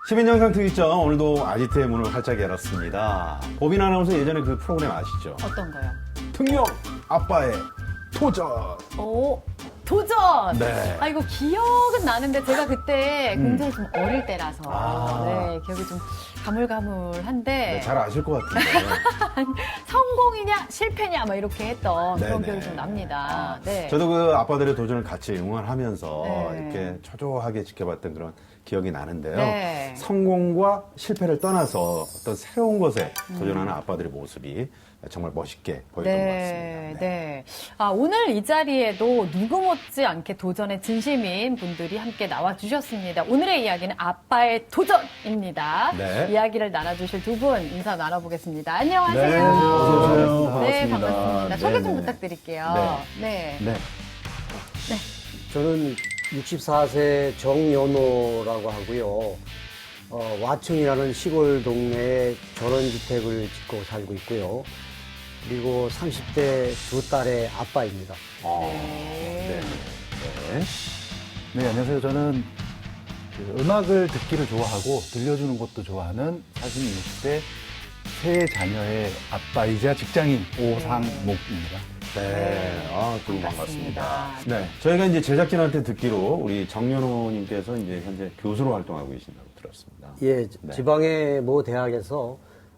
시민영상 특이점 오늘도 아지트의 문을 활짝 열었습니다. 보빈 아나운서 예전에 그 프로그램 아시죠? 어떤 거요? 특명 아빠의 도전. 오, 도전! 네. 아, 이거 기억은 나는데 제가 그때 굉장히 좀 어릴 때라서. 아. 네, 기억이 좀 가물가물한데. 네, 잘 아실 것 같은데. 성공이냐, 실패냐, 막 이렇게 했던 그런 네네. 기억이 좀 납니다. 네. 저도 그 아빠들의 도전을 같이 응원하면서 네. 이렇게 초조하게 지켜봤던 그런 기억이 나는데요. 네. 성공과 실패를 떠나서 어떤 새로운 것에 도전하는 아빠들의 모습이 정말 멋있게 보였던 것 같습니다. 네. 아, 오늘 이 자리에도 누구 못지 않게 도전에 진심인 분들이 함께 나와주셨습니다. 오늘의 이야기는 아빠의 도전입니다. 네. 이야기를 나눠주실 두 분 인사 나눠보겠습니다. 안녕하세요. 네, 어서 오세요. 네, 반갑습니다. 반갑습니다. 소개 좀 네네. 부탁드릴게요. 네. 네. 저는 64세 정연호라고 하고요. 와청이라는 시골 동네에 전원주택을 짓고 살고 있고요. 그리고 30대 두 딸의 아빠입니다. 네. 네. 네, 안녕하세요. 저는 그 음악을 듣기를 좋아하고 들려주는 것도 좋아하는 46세 세 자녀의 아빠이자 직장인 오상목입니다. 네. 아, 두 분 반갑습니다. 반갑습니다. 네. 저희가 이제 제작진한테 듣기로 우리 정연호님께서 이제 현재 교수로 활동하고 계신다고 들었습니다. 예, 네. 지방의 모 대학에서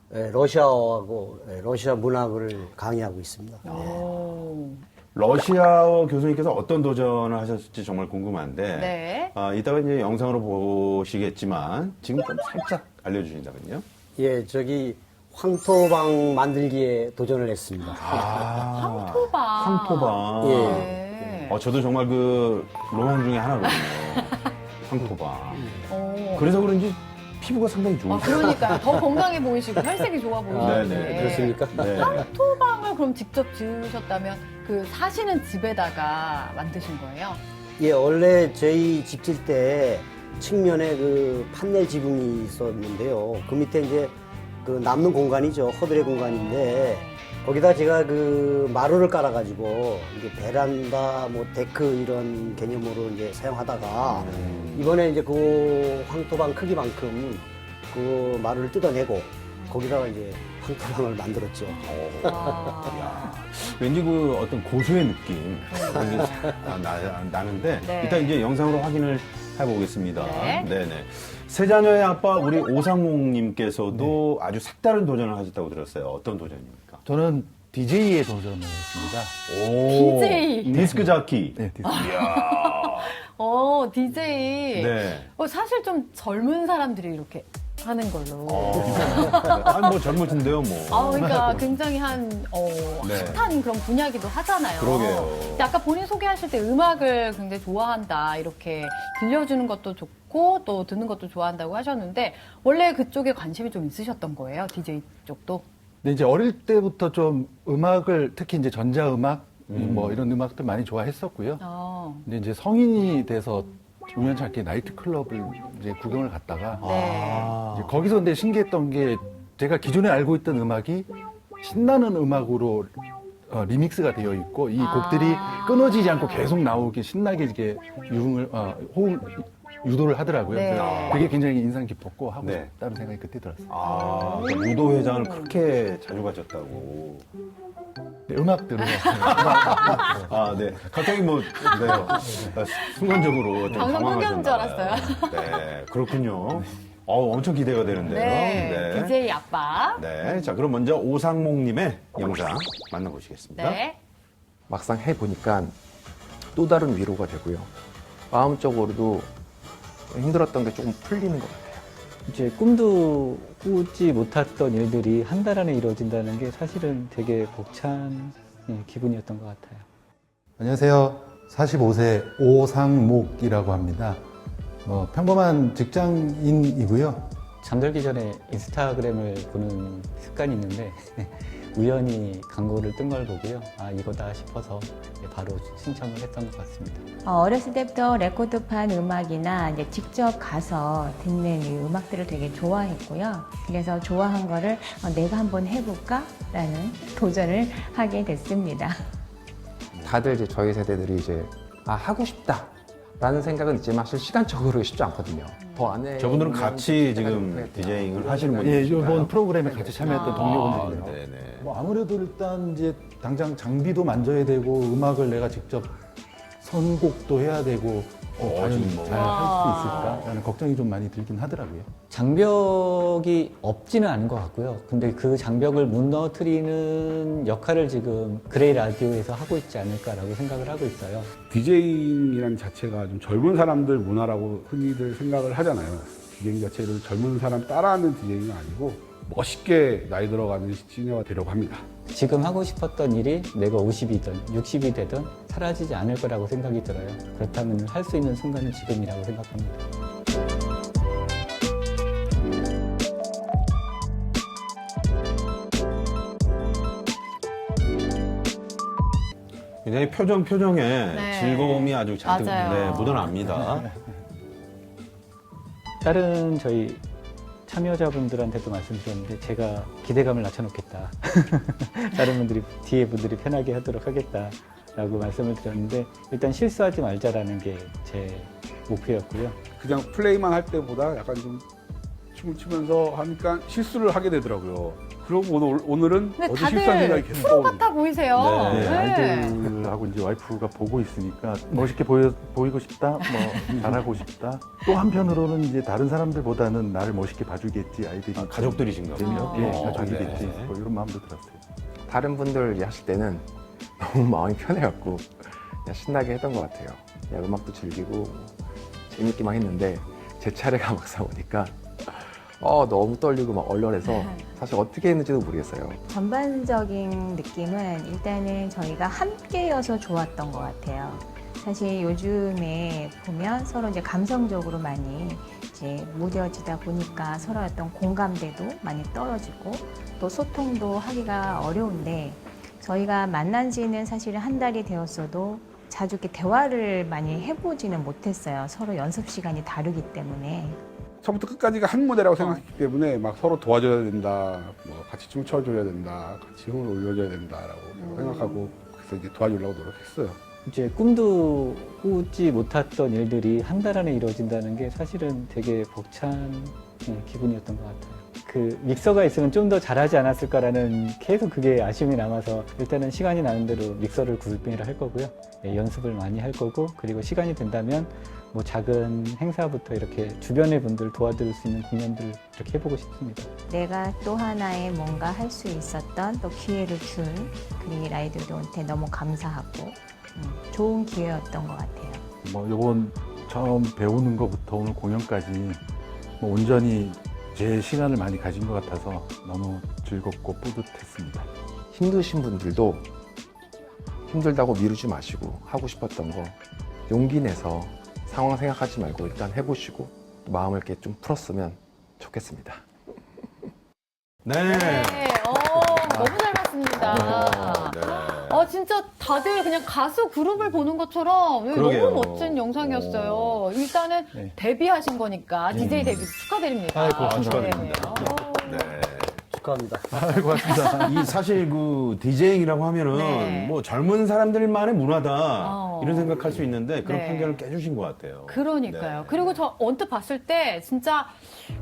러시아어하고 러시아 문학을 강의하고 있습니다. 오. 러시아어 교수님께서 어떤 도전을 하셨을지 정말 궁금한데, 네. 이따가 이제 영상으로 보시겠지만, 지금 좀 살짝 알려주신다면요? 예, 저기 황토방 만들기에 도전을 했습니다. 황토방. 황토방. 예. 네. 저도 정말 그 로망 중에 하나거든요. 황토방. 오. 그래서 그런지 피부가 상당히 아, 좋으세요. 그러니까 더 건강해 보이시고 혈색이 좋아 보이시는데. 네네. 그렇습니까? 네. 황토방을 그럼 직접 지으셨다면 그 사시는 집에다가 만드신 거예요? 예, 원래 저희 집 질 때 측면에 그 판넬 지붕이 있었는데요. 그 밑에 이제 그 남는 공간이죠. 허들의 공간인데 거기다 제가 그 마루를 깔아가지고 이제 베란다, 뭐 데크 이런 개념으로 이제 사용하다가 이번에 이제 그 황토방 크기만큼 그 마루를 뜯어내고 거기다가 이제 황토방을 만들었죠. 와. 왠지 그 어떤 고수의 느낌 그런 게 나는데 네. 일단 이제 영상으로 확인을 해보겠습니다. 네. 네네. 세 자녀의 아빠 우리 오상목님께서도 아주 색다른 도전을 하셨다고 들었어요. 어떤 도전입니까? 저는 DJ에 도전을 했습니다. 오, DJ. 디스크 자키. 네, DJ. 네. 사실 좀 젊은 사람들이 이렇게 하는 걸로. 뭐 젊으신데요, 뭐. 그러니까 굉장히 네. 핫한 그런 분야기도 하잖아요. 그러게요. 근데 아까 본인 소개하실 때 음악을 굉장히 좋아한다, 이렇게 들려주는 것도 좋고, 또 듣는 것도 좋아한다고 하셨는데, 원래 그쪽에 관심이 좀 있으셨던 거예요? DJ 쪽도? 근데 이제 어릴 때부터 좀 음악을 특히 이제 전자음악 뭐 이런 음악들 많이 좋아했었고요. 근데 이제 성인이 돼서 우연찮게 나이트클럽을 이제 구경을 갔다가 네. 이제 거기서 근데 신기했던 게 제가 기존에 알고 있던 음악이 신나는 음악으로 리믹스가 되어 있고 이 곡들이 끊어지지 않고 계속 나오게 신나게 이렇게 호응 유도를 하더라고요. 네. 그래서 그게 굉장히 인상 깊었고 하고 네. 싶다는 생각이 그때 들었어요. 그 무도 회장을 그렇게 자주 가셨다고. 네, 음악 들으면서 네. 갑자기 순간적으로 좀 방송 끊겨는 줄 당황하셨나 봐요. 네, 그렇군요. 엄청 기대가 되는데요. 네. DJ 아빠. 네. 자, 그럼 먼저 오상목님의 영상 만나보시겠습니다. 네. 막상 해보니까 또 다른 위로가 되고요. 마음적으로도 힘들었던 게 조금 풀리는 것 같아요. 이제 꿈도 꾸지 못했던 일들이 한 달 안에 이루어진다는 게 사실은 되게 벅찬 기분이었던 것 같아요. 안녕하세요. 45세 오상목이라고 합니다. 평범한 직장인이고요. 잠들기 전에 인스타그램을 보는 습관이 있는데 우연히 광고를 뜬 걸 보고요. 이거다 싶어서 바로 신청을 했던 것 같습니다. 어렸을 때부터 레코드판 음악이나 이제 직접 가서 듣는 이 음악들을 되게 좋아했고요. 그래서 좋아한 거를 내가 한번 해볼까라는 도전을 하게 됐습니다. 다들 이제 저희 세대들이 이제 하고 싶다 라는 생각은 있지만 사실 시간적으로 쉽지 않거든요. 더 안에 저분들은 있는 같이 시간이 지금 필요했다. 디제잉을 하시는 예, 분이신가요? 이번 프로그램에 같이 참여했던 동료분들이에요. 네네. 뭐 아무래도 일단 이제 당장 장비도 만져야 되고 음악을 내가 직접 선곡도 해야 되고 과연 지금 뭐. 잘 할 수 있을까라는 걱정이 좀 많이 들긴 하더라고요. 장벽이 없지는 않은 것 같고요. 근데 그 장벽을 무너뜨리는 역할을 지금 그레이 라디오에서 하고 있지 않을까라고 생각을 하고 있어요. 디제잉이라는 자체가 좀 젊은 사람들 문화라고 흔히들 생각을 하잖아요. 디제잉 자체를 젊은 사람 따라하는 디제잉은 아니고 멋있게 나이 들어가는 시니어가 되려고 합니다. 지금 하고 싶었던 일이 내가 50이든 60이 되든 사라지지 않을 거라고 생각이 들어요. 그렇다면 할 수 있는 순간은 지금이라고 생각합니다. 굉장히 표정에 네. 즐거움이 아주 잔뜩 맞아요. 네, 묻어납니다. 다른 저희 참여자분들한테도 말씀드렸는데 제가 기대감을 낮춰놓겠다. 다른 분들이 뒤에 분들이 편하게 하도록 하겠다라고 말씀을 드렸는데 일단 실수하지 말자라는 게 제 목표였고요. 그냥 플레이만 할 때보다 약간 좀 춤을 추면서 하니까 실수를 하게 되더라고요. 그러고 오늘은 근데 어제 실수한 생각이 다들 계속 프로 떠오르고. 같아 보이세요. 네, 아이들하고 이제 와이프가 보고 있으니까 멋있게 보이고 싶다, 뭐 잘하고 싶다. 또 한편으로는 이제 다른 사람들보다는 나를 멋있게 봐주겠지 아이들이. 가족들이신가 보요. 재미없게 봐주겠지. 네. 뭐 이런 마음도 들었어요. 다른 분들 하실 때는 너무 마음이 편해갖고 그냥 신나게 했던 것 같아요. 그냥 음악도 즐기고 재밌기만 했는데 제 차례가 막상 오니까 너무 떨리고 막 얼얼해서 사실 어떻게 했는지도 모르겠어요. 전반적인 느낌은 일단은 저희가 함께여서 좋았던 것 같아요. 사실 요즘에 보면 서로 이제 감성적으로 많이 이제 무뎌지다 보니까 서로 어떤 공감대도 많이 떨어지고 또 소통도 하기가 어려운데 저희가 만난 지는 사실 한 달이 되었어도 자주 이렇게 대화를 많이 해보지는 못했어요. 서로 연습 시간이 다르기 때문에. 처음부터 끝까지가 한 무대라고 생각했기 때문에 막 서로 도와줘야 된다, 뭐 같이 춤춰줘야 된다, 같이 흥을 올려줘야 된다라고 생각하고 그래서 이제 도와주려고 노력했어요. 이제 꿈도 꾸지 못했던 일들이 한 달 안에 이루어진다는 게 사실은 되게 벅찬 기분이었던 것 같아요. 그 믹서가 있으면 좀 더 잘하지 않았을까라는 계속 그게 아쉬움이 남아서 일단은 시간이 나는 대로 믹서를 구매를 할 거고요. 연습을 많이 할 거고 그리고 시간이 된다면 뭐 작은 행사부터 이렇게 주변의 분들 도와드릴 수 있는 공연들을 이렇게 해보고 싶습니다. 내가 또 하나의 뭔가 할 수 있었던 또 기회를 준 그리 라이더한테 너무 감사하고 좋은 기회였던 것 같아요. 뭐 이번 처음 배우는 것부터 오늘 공연까지 뭐 온전히 제 시간을 많이 가진 것 같아서 너무 즐겁고 뿌듯했습니다. 힘드신 분들도 힘들다고 미루지 마시고 하고 싶었던 거 용기 내서 상황 생각하지 말고 일단 해보시고 또 마음을 이렇게 좀 풀었으면 좋겠습니다. 네. 네, 너무 잘 봤습니다. 네. 진짜 다들 그냥 가수 그룹을 보는 것처럼 그러게요. 너무 멋진 영상이었어요. 일단은 네. 데뷔하신 거니까 DJ 데뷔 축하드립니다. 아이고, 감사합니다. 네. 네. 축하합니다. 아이고, 고맙습니다. 이 사실 그 디제잉이라고 하면은 네. 뭐 젊은 사람들만의 문화다 이런 생각할 수 있는데 그런 네. 편견을 깨주신 것 같아요. 그러니까요. 네. 그리고 저 언뜻 봤을 때 진짜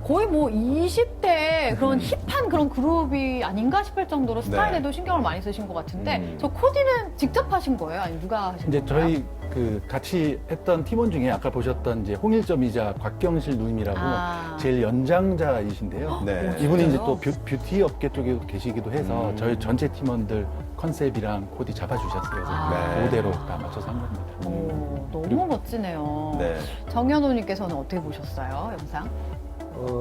거의 뭐 20대 그런 힙한 그런 그룹이 아닌가 싶을 정도로 스타일에도 신경을 많이 쓰신 것 같은데 저 코디는 직접 하신 거예요? 아니면 누가 하신 이제 건가요? 저희 그 같이 했던 팀원 중에 아까 보셨던 이제 홍일점이자 곽경실 누님이라고 제일 연장자이신데요. 네. 이분이 이제 그래요? 또 뷰티 업계 쪽에 계시기도 해서 저희 전체 팀원들 컨셉이랑 코디 잡아주셨어요. 아. 그대로 다 맞춰서 한 겁니다. 너무 멋지네요. 네. 정현호님께서는 어떻게 보셨어요, 영상?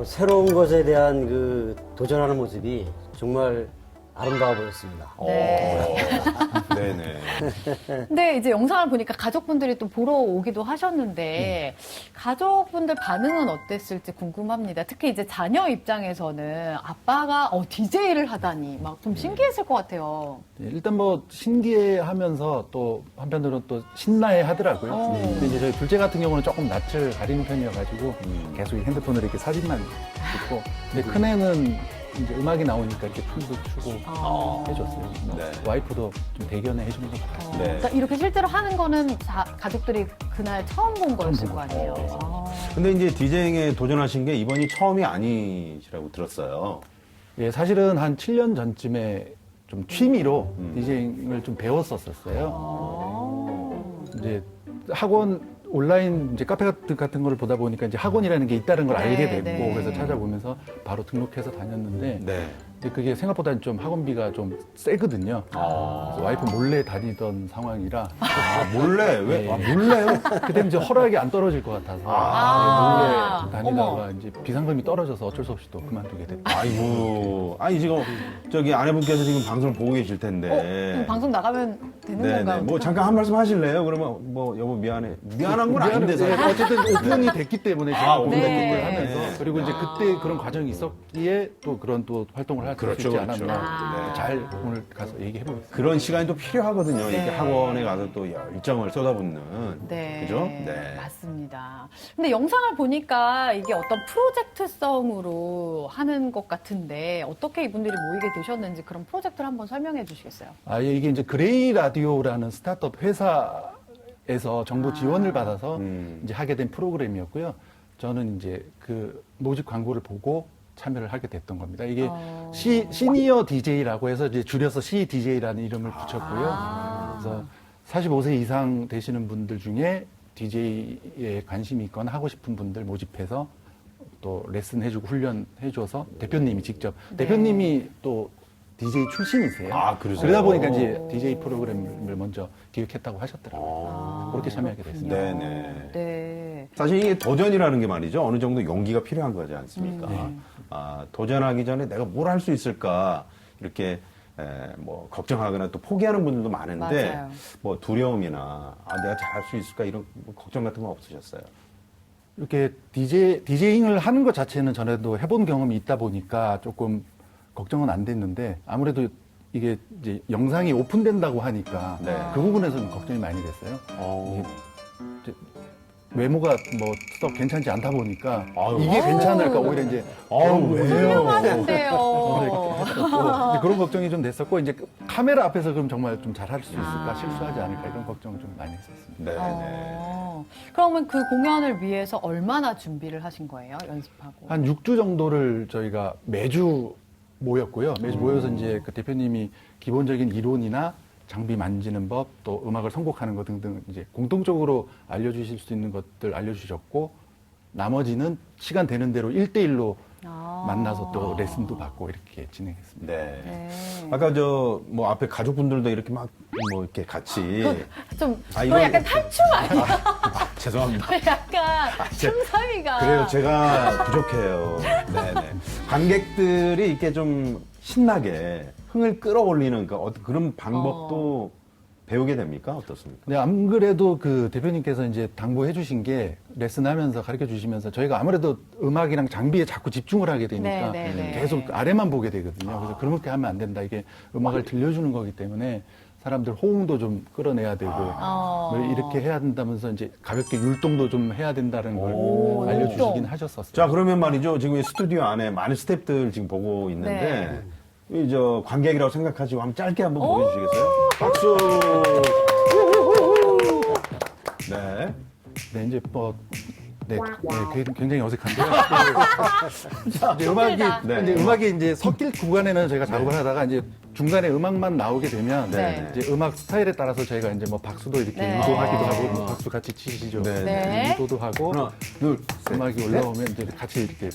새로운 것에 대한 그 도전하는 모습이 정말 아름다워 보였습니다. 네. 네네. 근데 이제 영상을 보니까 가족분들이 또 보러 오기도 하셨는데 가족분들 반응은 어땠을지 궁금합니다. 특히 이제 자녀 입장에서는 아빠가 DJ를 하다니 막 좀 신기했을 것 같아요. 네, 일단 뭐 신기해하면서 또 한편으로는 또 신나해 하더라고요. 근데 이제 저희 둘째 같은 경우는 조금 낯을 가리는 편이어가지고 계속 핸드폰으로 이렇게 사진만 찍고 근데 큰애는 이제 음악이 나오니까 이렇게 춤도 추고 해줬어요. 네. 와이프도 좀 대견해 해주는 것 같아요. 네. 그러니까 이렇게 실제로 하는 거는 가족들이 그날 처음 본 거였을 거 아니에요. 근데 이제 디제잉에 도전하신 게 이번이 처음이 아니시라고 들었어요. 예, 사실은 한 7년 전쯤에 좀 취미로 디제잉을 좀 배웠었어요. 이제 학원 온라인 이제 카페 같은 거를 보다 보니까 이제 학원이라는 게 있다는 걸 네, 알게 됐고 네. 그래서 찾아보면서 바로 등록해서 다녔는데 네. 근데 그게 생각보다는 좀 학원비가 좀 세거든요. 그래서 와이프 몰래 다니던 상황이라 몰래? 왜? 아, 몰래요? 그때 이제 허락이 안 떨어질 것 같아서 아. 몰래 다니다가 어머. 이제 비상금이 떨어져서 어쩔 수 없이 또 그만두게 됐죠. 아이고. 아니, 지금, 저기 아내분께서 지금 방송을 보고 계실 텐데. 그럼 방송 나가면 되는 네네. 건가요? 뭐, 잠깐 한 말씀 하실래요? 그러면, 뭐, 여보, 미안해. 미안한 건 아닌데, 네, 사실. 어쨌든 오픈이 됐기 때문에 지금 아, 오픈이 네. 됐기 때문에 하면서 네. 그리고 이제 그때 그런 과정이 있었기에 또 그런 또 활동을 할 수 그렇죠, 있지 그렇죠. 않았나 네. 잘 오늘 가서 얘기해 보겠습니다. 그런 시간이 또 필요하거든요. 네. 이렇게 학원에 가서 또 열정을 쏟아붓는. 네. 그죠? 네. 맞습니다. 근데 영상을 보니까 이게 어떤 프로젝트성으로 하는 것 같은데 어떻게 이분들이 모이게 되셨는지 그런 프로젝트를 한번 설명해 주시겠어요? 아, 예, 이게 이제 그레이 라디오라는 스타트업 회사에서 정부 지원을 받아서 이제 하게 된 프로그램이었고요. 저는 이제 그 모집 광고를 보고 참여를 하게 됐던 겁니다. 이게 시니어 DJ라고 해서 이제 줄여서 CDJ라는 이름을 붙였고요. 그래서 45세 이상 되시는 분들 중에 DJ에 관심이 있거나 하고 싶은 분들 모집해서 또 레슨 해주고 훈련 해줘서 대표님이 직접 대표님이 또 DJ 출신이세요. 아, 그러세요? 그러다 보니까 이제 DJ 프로그램을 먼저 기획했다고 하셨더라고요. 그렇게 참여하게 됐습니다. 네네. 네. 사실 이게 도전이라는 게 말이죠. 어느 정도 용기가 필요한 거지 않습니까? 네. 아, 도전하기 전에 내가 뭘 할 수 있을까 이렇게 뭐 걱정하거나 또 포기하는 분들도 많은데 맞아요. 뭐 두려움이나 내가 잘할 수 있을까 이런 뭐 걱정 같은 건 없으셨어요? 이렇게 디제잉을 하는 것 자체는 전에도 해본 경험이 있다 보니까 조금 걱정은 안 됐는데 아무래도 이게 이제 영상이 오픈된다고 하니까 네. 그 부분에서는 걱정이 많이 됐어요. 이제 외모가 뭐 썩 괜찮지 않다 보니까 아유. 이게 괜찮을까 오히려 이제 훌륭하신데요. 이제 그런 걱정이 좀 됐었고 이제 카메라 앞에서 그럼 정말 좀 잘할 수 있을까 실수하지 않을까 이런 걱정을 좀 많이 했었습니다. 네네. 그러면 그 공연을 위해서 얼마나 준비를 하신 거예요? 연습하고? 한 6주 정도를 저희가 매주 모였고요. 매주 모여서 이제 그 대표님이 기본적인 이론이나 장비 만지는 법, 또 음악을 선곡하는 것 등등 이제 공통적으로 알려주실 수 있는 것들 알려주셨고, 나머지는 시간 되는 대로 1대1로 만나서 또 레슨도 받고 이렇게 진행했습니다. 네. 네. 아까 뭐 앞에 가족분들도 이렇게 막 뭐 이렇게 같이 좀, 아, 그거 이건- 약간 탈춤 아니야? 죄송합니다. 약간 춤사위가. 그래요. 제가 부족해요. 네네. 관객들이 이렇게 좀 신나게 흥을 끌어올리는 그런 방법도 배우게 됩니까? 어떻습니까? 네, 안 그래도 그 대표님께서 이제 당부해 주신 게 레슨하면서 가르쳐 주시면서 저희가 아무래도 음악이랑 장비에 자꾸 집중을 하게 되니까 네, 네, 네. 계속 아래만 보게 되거든요. 그래서 그렇게 하면 안 된다. 이게 음악을 들려주는 거기 때문에 사람들 호응도 좀 끌어내야 되고 뭐 이렇게 해야 된다면서 이제 가볍게 율동도 좀 해야 된다는 걸 알려주시긴 율동. 하셨었어요. 자, 그러면 말이죠. 지금 이 스튜디오 안에 많은 스태프들 지금 보고 있는데, 이 저 관객이라고 생각하시고 한번 짧게 한번 보여주시겠어요? 박수! 네. 네, 이제 뭐, 네, 굉장히 어색한데요. 이제 음악이, 네. 이제 음악이 이제 섞일 구간에는 저희가 작업을 하다가 이제 중간에 음악만 나오게 되면 네. 이제 음악 스타일에 따라서 저희가 이제 뭐 박수도 이렇게 네. 유도하기도 아. 하고 뭐 박수 같이 치시죠. 네. 네. 유도도 하고 하나, 둘, 음악이 올라오면 이제 같이 이렇게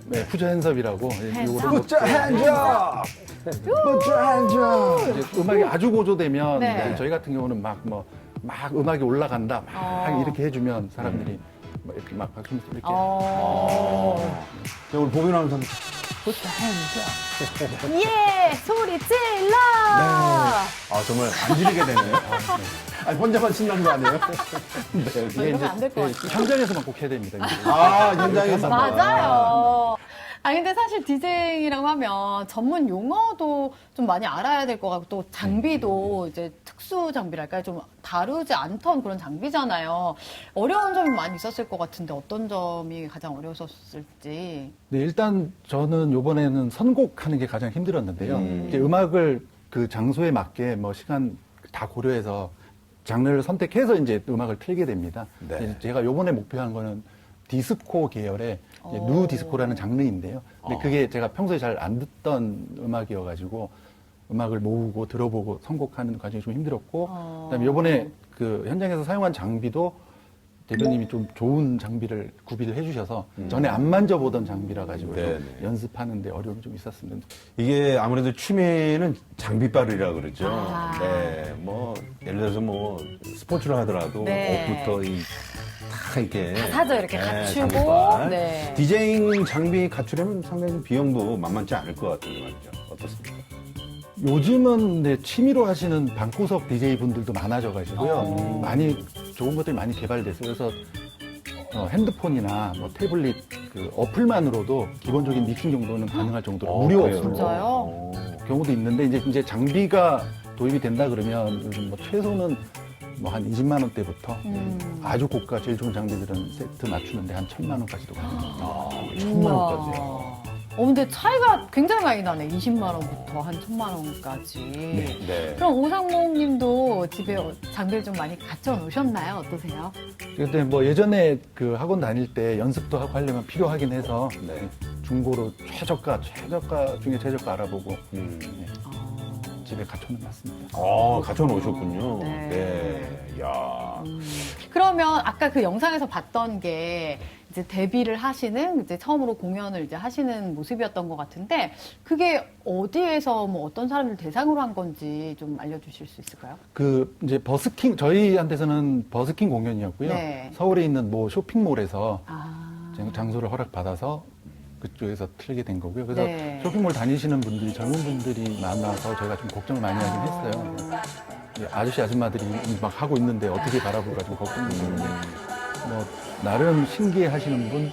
네, 푸저 핸섭이라고 핸섭. Put your hands up! Put your hands up! 이제 음악이 아주 고조되면 네. 이제 저희 같은 경우는 막 음악이 올라간다 막 이렇게 해주면 사람들이 막 이렇게 막 박수 치면서 이렇게 자, 우리 보빈 아나운서 한번. 예! 소리 질러! 아, 정말 안 지르게 되네요. 아니, 혼자만 신난 거 아니에요? 네. 이러면 안 될 것 같아요. 현장에서만 꼭 해야 됩니다. 이제. 아, 현장에서. 맞아요. 아, 근데 사실 디제잉이라고 하면 전문 용어도 좀 많이 알아야 될 것 같고, 또 장비도 이제 특수 장비랄까요? 좀 다루지 않던 그런 장비잖아요. 어려운 점이 많이 있었을 것 같은데 어떤 점이 가장 어려웠을지. 네, 일단 저는 요번에는 선곡하는 게 가장 힘들었는데요. 이제 음악을 그 장소에 맞게 뭐 시간 다 고려해서 장르를 선택해서 이제 음악을 틀게 됩니다. 네. 이제 제가 요번에 목표한 거는 디스코 계열의 이제 누 디스코라는 장르인데요. 근데 그게 제가 평소에 잘 안 듣던 음악이어가지고 음악을 모으고 들어보고 선곡하는 과정이 좀 힘들었고, 그다음에 요번에 그 현장에서 사용한 장비도 대표님이 좀 좋은 장비를 구비를 해주셔서 전에 안 만져보던 장비라 가지고 좀 네네. 연습하는데 어려움이 좀 있었습니다. 이게 아무래도 취미는 장비빨이라 그러죠. 아. 네, 뭐 예를 들어서 뭐 스포츠를 하더라도 네. 옷부터 다 이렇게 다 사죠, 이렇게 갖추고. 장비빨. 네. 디제잉 장비 갖추려면 상당히 좀 비용도 만만치 않을 것 같은데 말이죠. 어떻습니까? 요즘은 네, 취미로 하시는 방구석 DJ 분들도 많아져가지고요. 많이 좋은 것들이 많이 개발됐어요. 그래서 핸드폰이나 뭐 태블릿 그 어플만으로도 기본적인 믹싱 정도는 가능할 정도로 무료 그래요? 어플로 진짜요? 경우도 있는데 이제 장비가 도입이 된다 그러면 요즘 뭐 최소는 뭐 한 20만 원대부터 아주 고가 제일 좋은 장비들은 세트 맞추는데 한 1,000만 원까지도 가능합니다. 1,000만 원까지요. 우와. 근데 차이가 굉장히 많이 나네. 20만 원부터 한 1,000만 원까지. 네. 그럼 오상목 님도 집에 장비를 좀 많이 갖춰 놓으셨나요? 어떠세요? 근데 뭐 예전에 그 학원 다닐 때 연습도 하고 하려면 필요하긴 해서 네. 중고로 최저가 중에 최저가 알아보고 음. 집에 갖춰는 놨습니다. 갖춰 놓으셨군요. 네. 네. 야. 그러면 아까 그 영상에서 봤던 게 이제 데뷔를 하시는 이제 처음으로 공연을 이제 하시는 모습이었던 것 같은데 그게 어디에서 뭐 어떤 사람들 대상으로 한 건지 좀 알려주실 수 있을까요? 그 이제 버스킹 저희한테서는 버스킹 공연이었고요. 네. 서울에 있는 뭐 쇼핑몰에서 아. 장소를 허락받아서 그쪽에서 틀게 된 거고요. 그래서 네. 쇼핑몰 다니시는 분들이 젊은 분들이 많아서 저희가 좀 걱정을 많이 하긴 했어요. 이제 아저씨 아줌마들이 막 하고 있는데 어떻게 바라볼까 좀 걱정도 되는데 뭐 나름 신기해하시는 분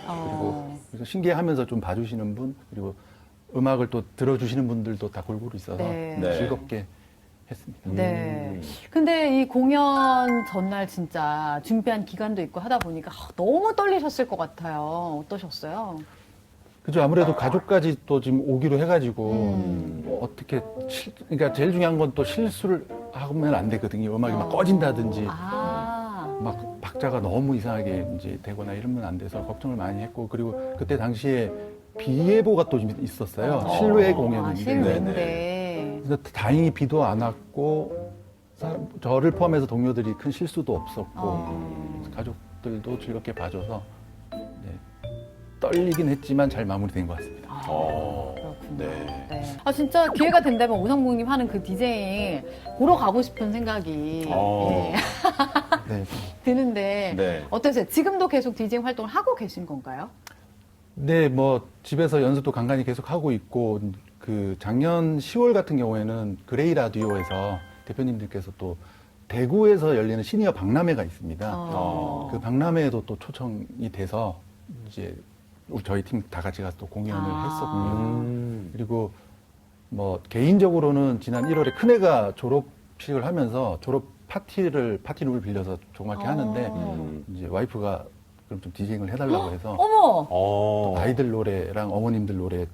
그래서 신기해하면서 좀 봐주시는 분 그리고 음악을 또 들어주시는 분들도 다 골고루 있어서 네. 네. 즐겁게 했습니다. 네. 근데 이 공연 전날 진짜 준비한 기간도 있고 하다 보니까 너무 떨리셨을 것 같아요. 어떠셨어요? 그죠. 아무래도 가족까지 또 지금 오기로 해가지고 뭐 어떻게 그러니까 제일 중요한 건 또 실수를 하면 안 되거든요. 음악이 막 꺼진다든지 아. 막 박자가 너무 이상하게 이제 되거나 이러면 안 돼서 걱정을 많이 했고 그리고 그때 당시에 비 예보가 또 있었어요. 실외 공연인데 실외인데. 그래서 다행히 비도 안 왔고 저를 포함해서 동료들이 큰 실수도 없었고 그래서 가족들도 즐겁게 봐줘서 네, 떨리긴 했지만 잘 마무리된 것 같습니다. 그렇군요. 네. 네. 아, 진짜 기회가 된다면 오상목님 하는 그 디제잉 보러 가고 싶은 생각이 예, 네. 드는데 네. 어떠세요? 지금도 계속 디제잉 활동을 하고 계신 건가요? 네, 뭐 집에서 연습도 간간히 계속 하고 있고 그 작년 10월 같은 경우에는 그레이 라디오에서 대표님들께서 또 대구에서 열리는 시니어 박람회가 있습니다. 그 박람회에도 또 초청이 돼서 이제 저희 팀 다 같이 가서 또 공연을 했었고요. 그리고 뭐 개인적으로는 지난 1월에 큰애가 졸업식을 하면서 졸업 파티룸을 빌려서 조그맣게 하는데 이제 와이프가 그럼 좀 디제잉을 해달라고 해서 어머! 아이들 노래랑 어머님들 노래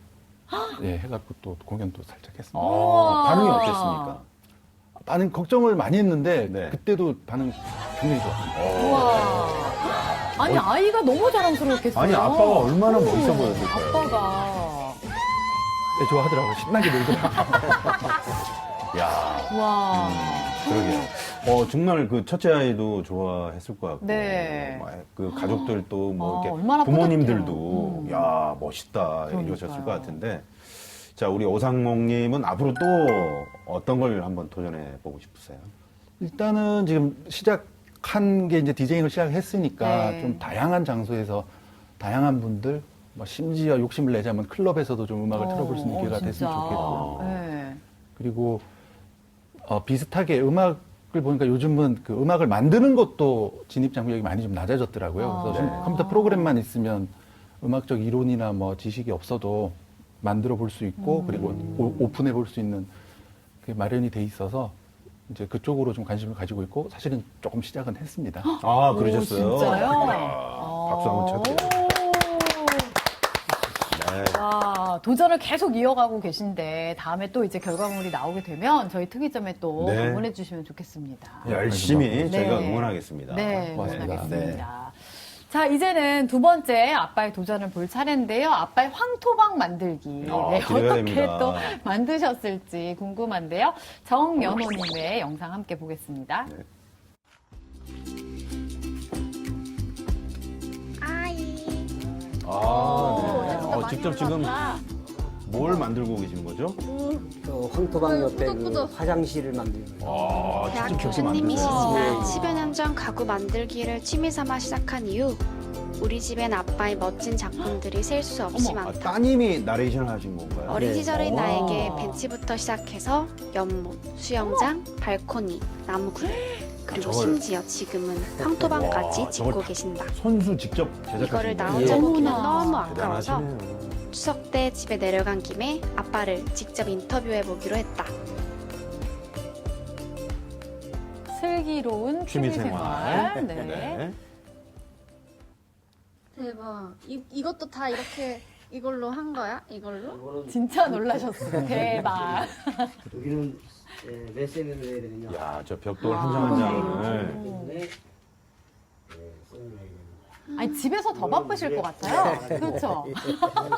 예, 해갖고 또 공연도 살짝 했습니다. 반응이 어땠습니까? 반응 걱정을 많이 했는데 네. 그때도 반응 굉장히 좋았습니다. 우와. 아니, 아이가 너무 자랑스러웠겠어요. 아니, 아빠가 얼마나 멋있어 보였을까요? 아빠가. 네, 좋아하더라고요. 신나게 놀더라고요. 야, 와. 그러게요. 정말 그 첫째 아이도 좋아했을 것 같고, 네. 그 가족들도 뭐 이렇게 얼마나 부모님들도 뿌듯해요. 야 멋있다 그러니까요. 이러셨을 것 같은데, 자 우리 오상목님은 앞으로 또 어떤 걸 한번 도전해 보고 싶으세요? 일단은 지금 시작한 게 이제 디제잉을 시작했으니까 네. 좀 다양한 장소에서 다양한 분들, 뭐 심지어 욕심을 내자면 클럽에서도 좀 음악을 틀어볼 수 있는 기회가 됐으면 진짜. 좋겠고, 네. 그리고 비슷하게 음악을 보니까 요즘은 그 음악을 만드는 것도 진입 장벽이 많이 좀 낮아졌더라고요. 그래서 좀 컴퓨터 프로그램만 있으면 음악적 이론이나 뭐 지식이 없어도 만들어 볼 수 있고 그리고 오픈해 볼 수 있는 그게 마련이 돼 있어서 이제 그쪽으로 좀 관심을 가지고 있고 사실은 조금 시작은 했습니다. 아, 그러셨어요? 오, 진짜요? 박수 한번 쳐드려요. 네. 와, 도전을 계속 이어가고 계신데 다음에 또 이제 결과물이 나오게 되면 저희 특이점에 또 네. 방문해 주시면 좋겠습니다. 열심히 네. 저희가 응원하겠습니다. 네, 고맙습니다. 응원하겠습니다. 자, 이제는 두 번째 아빠의 도전을 볼 차례인데요. 아빠의 황토방 만들기. 네, 기대가 어떻게 됩니다. 또 만드셨을지 궁금한데요. 정연호님의 영상 함께 보겠습니다. 네. 직접 지금 뭘 만들고 계시는 거죠? 황토방 옆에 그 화장실을 만들고 아, 대학 직접 그렇게 교수님이시지만 만드세요? 10여 년 전 가구 만들기를 취미 삼아 시작한 이후 우리 집엔 아빠의 멋진 작품들이 셀 수 없이 아, 많다. 따님이 나레이션을 하신 건가요? 어린 시절의 와. 나에게 벤치부터 시작해서 연못, 수영장, 발코니, 나무 그루 그리고 저걸- 심지어 지금은 황토방까지 와, 짓고 저걸 계신다. 손수 직접 제작하신 이거를 나 거예요? 혼자 보기는 어머나. 너무 아까워서 대단하시네요. 추석 때 집에 내려간 김에 아빠를 직접 인터뷰해 보기로 했다. 슬기로운 취미생활. 네. 네. 대박. 이것도 다 이렇게 이걸로 한 거야? 이걸로? 진짜 놀라셨어요. 대박. 여기는 몇 세면을 해야 되느냐. 야, 저 벽돌 한 장 한 장을. 때문에 아니, 집에서 더 바쁘실 것 같아요. 그렇죠?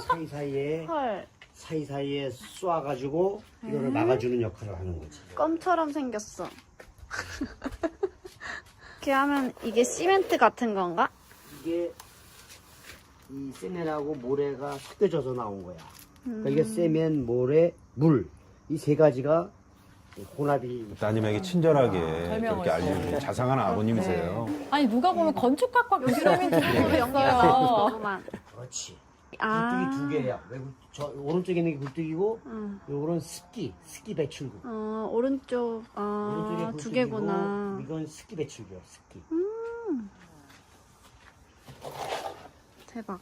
사이사이에 헐. 사이사이에 쏴가지고 이거를 막아주는 역할을 하는 거지. 껌처럼 생겼어. 이렇게 하면 이게 시멘트 같은 건가? 이게 이 세면하고 모래가 섞여져서 나온 거야. 그러니까 이게 세면, 모래, 물 이 세 가지가 혼합이. 따님에게 친절하게 설명을 그렇게 알려주신 자상한 아버님이세요. 아니, 누가 보면 건축학과 교수님인 줄 모르겠어요. 그만. 그렇지. 아. 굴뚝이 두 개야. 외국 저 오른쪽에 있는 게 굴뚝이고, 응. 요거는 습기 배출구. 오른쪽, 오른쪽에 두 굴뚝이고, 개구나. 이건 습기 배출구야. 습기. 대박.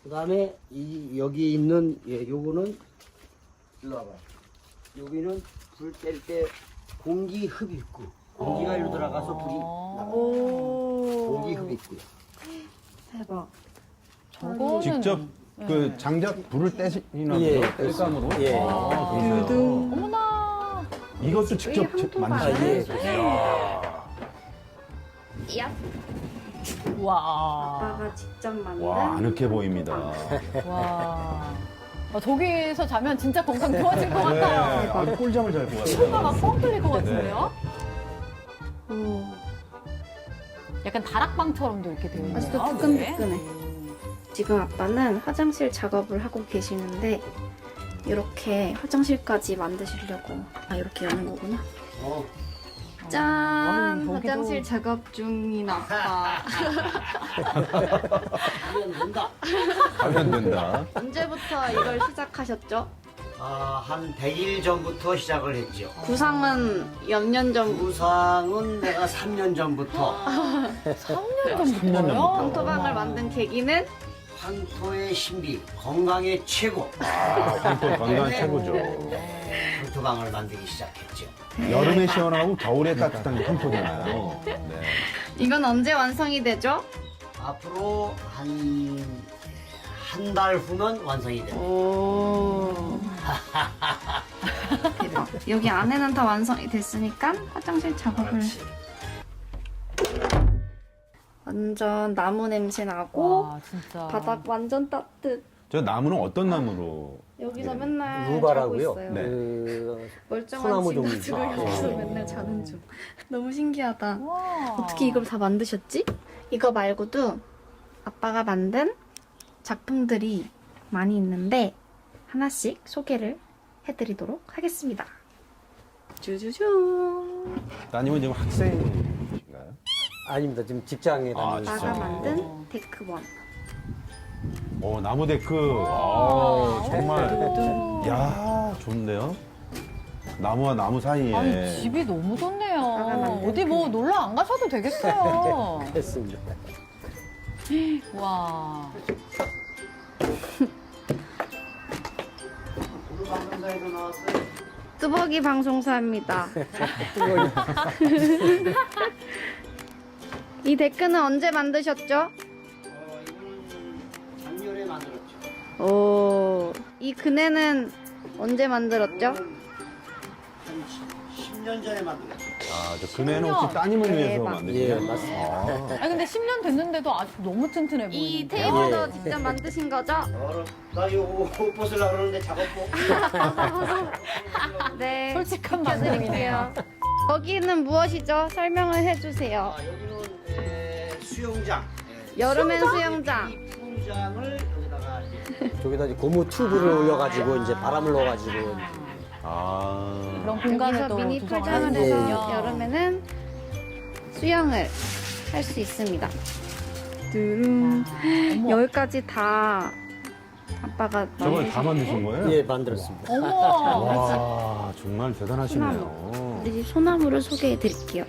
그다음에 이 여기 있는 요거는 일로 와봐. 여기는 불 뗄 때 공기 흡입구. 공기가 일로 들어가서 불이 나가. 공기 흡입구. 대박. 저거는 직접 그 장작 불을 떼시나 예, 보죠? 뗄감으로? 예. 아, 그러세요. 어머나. 이것도 직접 만드신 예. 거예요? 이야. 야. 와. 아빠가 직접 만든. 와, 아늑해 보입니다. 와. 저기서 자면 진짜 건강 좋아질 것 네, 같아요. 아주 꿀잠을 잘 것 같아요. 피부가 막 뻥 뚫릴 것 같은데요? 오. 약간 다락방처럼도 이렇게 되어 있네요. 아직도 뜨끈뜨끈해. 지금 아빠는 화장실 작업을 하고 계시는데 이렇게 화장실까지 만드시려고 이렇게 여는 거구나. 짠! 여기도- 화장실 작업 중인 아빠. 하면 된다. 하면 된다. 언제부터 이걸 시작하셨죠? 한 100일 전부터 시작을 했죠. 구상은 몇 년 전부터? 구상은 내가 3년 전부터 3년 3년 전부터. 황토방을 만든 계기는 황토의 신비, 건강의 최고 황토 건강 최고죠. 황토방을 만들기 시작했죠. 여름에 시원하고 겨울에 따뜻한 게 황토잖아요. 네. 이건 언제 완성이 되죠? 앞으로 한 달 후면 완성이 됩니다. 오. 대박. 여기 안에는 다 완성이 됐으니까 화장실 작업을. 그렇지. 완전 나무 냄새 나고 와, 진짜. 바닥 완전 따뜻. 저 나무는 어떤 나무로? 여기서 네. 맨날 루바라고요. 자고 있어요. 네. 그 멀쩡한 소나무 종류. 친구들을 아, 여기서 네. 맨날 자는 중. 너무 신기하다. 와. 어떻게 이걸 다 만드셨지? 이거 말고도 아빠가 만든 작품들이 많이 있는데 하나씩 소개를 해드리도록 하겠습니다. 쭈쭈쭈. 따님은 지금 학생이신가요? 아닙니다. 지금 직장에 다니는 진짜. 아빠가 만든 데크원. 나무 데크. 정말. 야, 좋은데요? 나무와 나무 사이에. 아니, 집이 너무 좋네요. 아빠가 만든 어디 뭐 놀러 안 가셔도 되겠어요. 했습니다. 와. 뚜벅이 방송사입니다. 이 데크는 언제 만드셨죠? 작년에 만들었죠. 오, 이 그네는 언제 만들었죠? 한 10년 전에 만들었죠. 아, 저 그네는 혹시 따님을 위해서 대박. 만드신 예, 거예요? 맞습니다. 아 근데 10년 됐는데도 아직 너무 튼튼해 보이는데. 이 테이블도 직접 만드신 거죠? 나 이거 옷 벗으려고 그러는데 작업복. 네. 솔직한 말씀이네요. 여기는 무엇이죠? 설명을 해주세요. 여기는 수영장. 여름엔 수영장. 이 수영장을 여기다가 저기다 이제 고무 튜브를 올려가지고 이제 바람을 넣어가지고 아. 그런 공간을 여기서 또 미니 구성을 풀장을 하는군요. 해서 여름에는 수영을 할 수 있습니다. 두rum. 어머. 여기까지 다 아빠가 저걸 다 만드신 거예요? 예 만들었습니다. 어머. 와, 정말 대단하시네요. 우리 집 소나무를 소개해 드릴게요.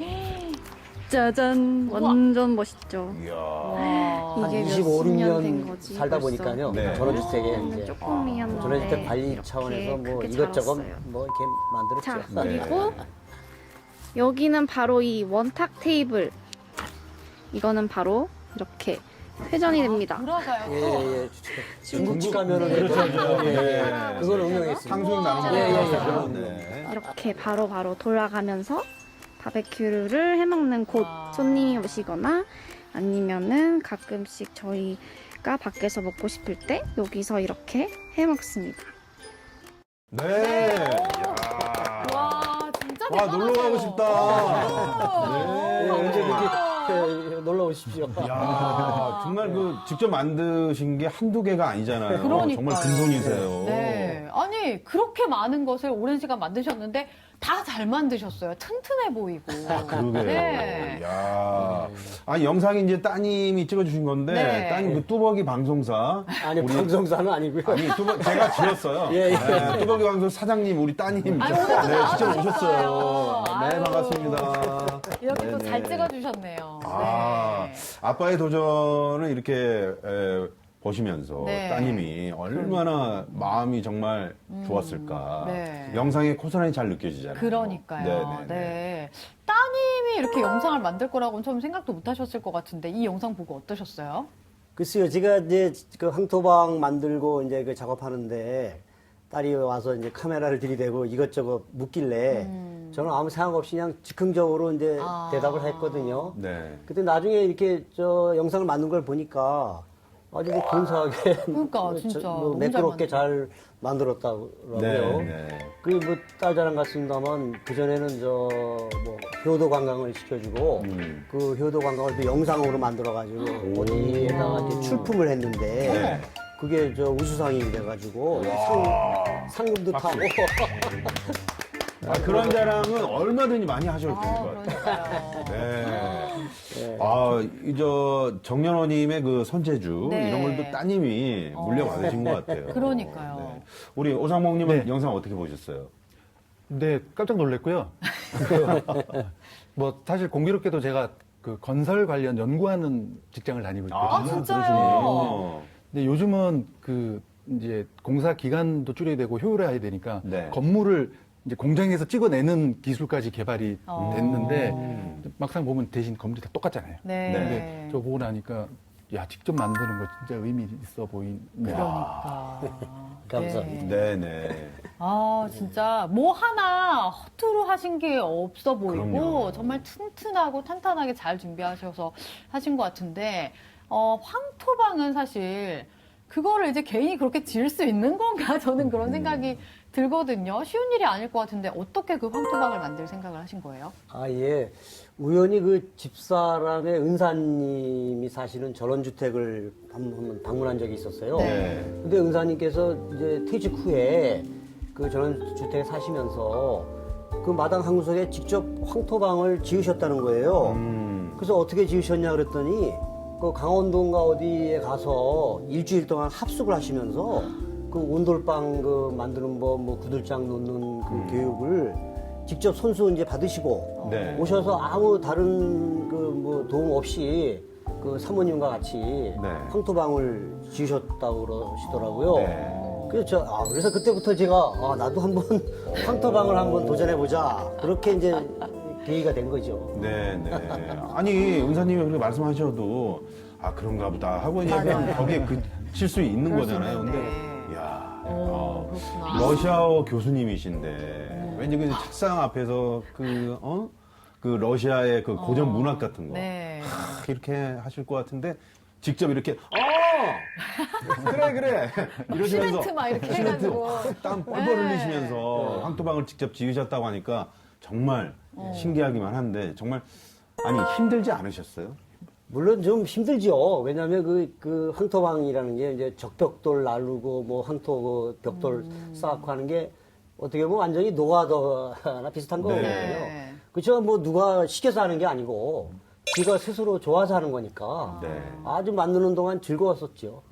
짜잔, 완전 멋있죠. 이야. 와. 한 이게 25, 몇십 년 된 6년 거지, 살다 벌써. 보니까요. 네. 전원주택에 이제 조금이었는데 전원주택 관리 이렇게 차원에서 뭐 크게 이것저것 자랐어요. 뭐 이렇게 만들었죠. 자, 네. 그리고 여기는 바로 이 원탁 테이블. 이거는 바로 이렇게 회전이 됩니다. 돌아가요. 또. 예. 중국집 가면은 그렇죠. 예. 그걸 응용했습니다. 탕수육 나는 예, 예, 거. 예. 네. 이렇게 바로바로 돌아가면서 바베큐를 해먹는 곳 와. 손님이 오시거나 아니면은 가끔씩 저희가 밖에서 먹고 싶을 때 여기서 이렇게 해먹습니다. 네. 와, 진짜 와, 대단하세요. 놀러 가고 싶다. 예, 언제든지 놀러 오십시오. 야, 정말 그 직접 만드신 게 한두 개가 아니잖아요. 그러니까요. 정말 금손이세요. 네. 아니, 그렇게 많은 것을 오랜 시간 만드셨는데 다 잘 만드셨어요. 튼튼해 보이고. 그러게요. 네. 야. 아니, 영상이 이제 따님이 찍어주신 건데, 네. 따님 그 뚜벅이 방송사. 아니 방송사는 아니고요. 아니, 제가 지었어요. 예, 예. 네, 뚜벅이 방송 사장님, 우리 따님. 아니, 오늘도 직접 나와주셨어요. 오셨어요. 네, 아유. 반갑습니다. 이렇게 또 네네. 잘 찍어주셨네요. 아, 네. 아빠의 도전을 이렇게 보시면서 네. 따님이 얼마나 마음이 정말 좋았을까. 네. 영상에 고스란히 잘 느껴지잖아요. 그러니까요. 네네네. 네. 따님이 이렇게 영상을 만들 거라고는 처음 생각도 못 하셨을 것 같은데 이 영상 보고 어떠셨어요? 글쎄요, 제가 이제 그 황토방 만들고 이제 그 작업하는데 딸이 와서 이제 카메라를 들이대고 이것저것 묻길래 저는 아무 생각 없이 그냥 즉흥적으로 이제 아. 대답을 했거든요. 네. 그때 나중에 이렇게 저 영상을 만든 걸 보니까 아주 뭐 근사하게 그러니까, 진짜 너무 잘 매끄럽게 잘 만들었다고요. 네. 그리고 뭐 딸 자랑 같습니다만 그 전에는 저 뭐 효도 관광을 시켜주고 그 효도 관광을 또 영상으로 만들어가지고 어디에다가 이렇게 출품을 했는데 네. 그게 저 우수상이 돼가지고 상금도 타고 아, 그런 자랑은 얼마든지 많이 하셔도 되는 것 같아요. 그러니까요. 네. 아, 정연호님의 그 손재주, 네. 이런 걸 또 따님이 물려받으신 것 같아요. 그러니까요. 네. 우리 오상목님은 네. 영상 어떻게 보셨어요? 네, 깜짝 놀랐고요. 뭐 사실 공교롭게도 제가 그 건설 관련 연구하는 직장을 다니고 있거든요. 아, 진짜요? 그러시네요. 근데 요즘은 그 이제 공사 기간도 줄여야 되고 효율화해야 되니까 네. 건물을 이제 공장에서 찍어내는 기술까지 개발이 됐는데 막상 보면 대신 건물이 다 똑같잖아요. 네. 근데 저 보고 나니까 야 직접 만드는 거 진짜 의미 있어 보이네요. 그러니까. 감사합니다. 네. 네네. 아, 진짜 뭐 하나 허투루 하신 게 없어 보이고 그럼요. 정말 튼튼하고 탄탄하게 잘 준비하셔서 하신 것 같은데 황토방은 사실 그거를 이제 개인이 그렇게 지을 수 있는 건가? 저는 그런 생각이 들거든요. 쉬운 일이 아닐 것 같은데 어떻게 그 황토방을 만들 생각을 하신 거예요? 아, 예. 우연히 그 집사람의 은사님이 사실은 전원주택을 한번 방문한 적이 있었어요. 네. 근데 은사님께서 이제 퇴직 후에 그 전원주택에 사시면서 그 마당 한 구석에 직접 황토방을 지으셨다는 거예요. 그래서 어떻게 지으셨냐 그랬더니 그 강원도인가 어디에 가서 일주일 동안 합숙을 하시면서 그 온돌방 그 만드는 법, 뭐 구들장 놓는 그 교육을 직접 손수 이제 받으시고 네. 오셔서 아무 다른 그 뭐 도움 없이 그 사모님과 같이 황토방을 지으셨다고 그러시더라고요. 네. 그래서 그때부터 제가 나도 한번 황토방을 한번 도전해보자. 그렇게 이제 계기가 된 거죠. 네, 네. 아니, 은사님이 그렇게 말씀하셔도, 아, 그런가 보다 하고 이제 그냥 거기에 그칠 수 있는 거잖아요. 근데, 이야, 그렇구나. 러시아어 교수님이신데, 왠지 그 책상 앞에서 그 러시아의 그 고전 문학 같은 거. 네. 이렇게 하실 것 같은데, 직접 이렇게, 그래. 이러시면서. 시멘트 막 이렇게 해가지고. 땀 뻘뻘 네. 흘리시면서 황토방을 직접 지으셨다고 하니까 정말 신기하기만 한데, 정말, 아니, 힘들지 않으셨어요? 물론 좀 힘들죠. 왜냐하면 그 황토방이라는 게 이제 적벽돌 나르고 뭐 황토 그 벽돌 쌓고 하는 게 어떻게 보면 완전히 노가다나 비슷한 거거든요. 네. 그렇죠. 뭐 누가 시켜서 하는 게 아니고 지가 스스로 좋아서 하는 거니까 네. 아주 만드는 동안 즐거웠었죠.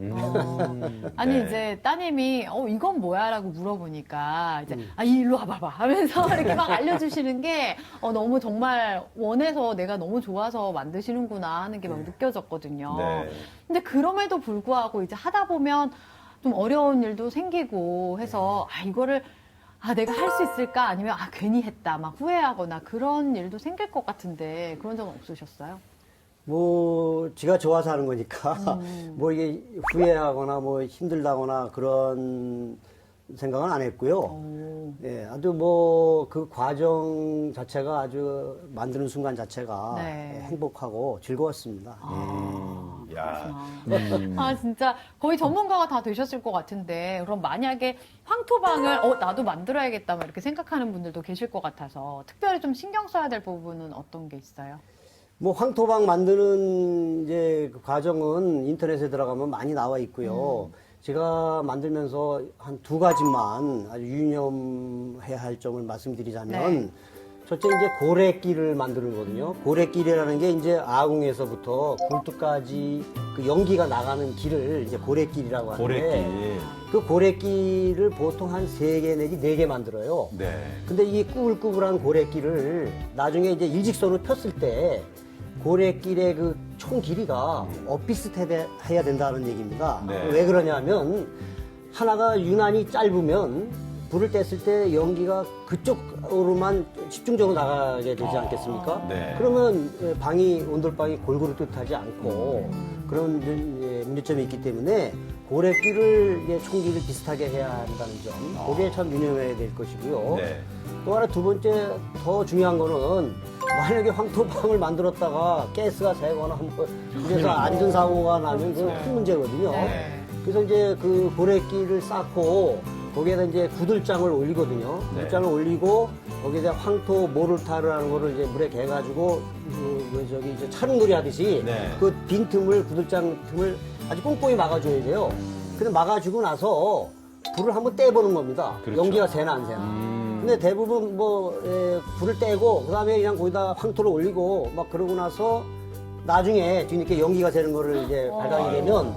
아니 네. 이제 따님이 이건 뭐야라고 물어보니까 이제 일로 와봐봐 하면서 이렇게 막 알려주시는 게 너무 정말 원해서 내가 너무 좋아서 만드시는구나 하는 게 막 느껴졌거든요. 네. 근데 그럼에도 불구하고 이제 하다 보면 좀 어려운 일도 생기고 해서 이거를 내가 할 수 있을까? 아니면 괜히 했다 막 후회하거나 그런 일도 생길 것 같은데 그런 적은 없으셨어요? 뭐 지가 좋아서 하는 거니까 뭐 이게 후회하거나 뭐 힘들다거나 그런 생각은 안 했고요. 네, 아주 뭐 그 과정 자체가 아주 만드는 순간 자체가 네. 행복하고 즐거웠습니다. 야. 진짜 거의 전문가가 다 되셨을 것 같은데 그럼 만약에 황토방을 나도 만들어야겠다 막 이렇게 생각하는 분들도 계실 것 같아서 특별히 좀 신경 써야 될 부분은 어떤 게 있어요? 뭐 황토방 만드는 이제 그 과정은 인터넷에 들어가면 많이 나와 있고요. 제가 만들면서 한 두 가지만 아주 유념해야 할 점을 말씀드리자면 첫째 이제 고래끼를 만드는거든요. 고래끼리라는 게 이제 아궁에서부터 굴뚝까지 그 연기가 나가는 길을 이제 고래끼리라고 하는데 고래끼. 그 고래끼를 보통 한 3개 내지 4개 만들어요. 네. 근데 이 꾸불꾸불한 고래끼를 나중에 이제 일직선으로 폈을 때 고래끼의 그 총 길이가 엇비슷해야 된다는 얘기입니다. 네. 왜 그러냐면 하나가 유난히 짧으면 불을 뗐을 때 연기가 그쪽으로만 집중적으로 나가게 되지 않겠습니까? 네. 그러면 온돌방이 골고루 뜻하지 않고 그런 문제점이 있기 때문에 고래끼를 총기를 비슷하게 해야 한다는 점, 그게 참 유념해야 될 것이고요. 네. 또 하나 두 번째 더 중요한 거는 만약에 황토방을 만들었다가 가스가 새거나 그래서 안전사고가 나면 그건 큰 문제거든요. 그래서 이제 그 고래끼를 쌓고 거기에다 이제 구들장을 올리거든요. 구들장을 올리고 거기에다 황토 모르타르라는 거를 이제 물에 개가지고 이제 차릉놀이 하듯이 그 빈 틈을 구들장 틈을 아주 꼼꼼히 막아줘야 돼요. 근데 막아주고 나서 불을 한번 떼보는 겁니다. 그렇죠. 연기가 새나 안 새나. 근데 대부분 불을 떼고 그다음에 그냥 거기다 황토를 올리고 막 그러고 나서 나중에 뒤늦게 연기가 새는 거를 이제 발각이 되면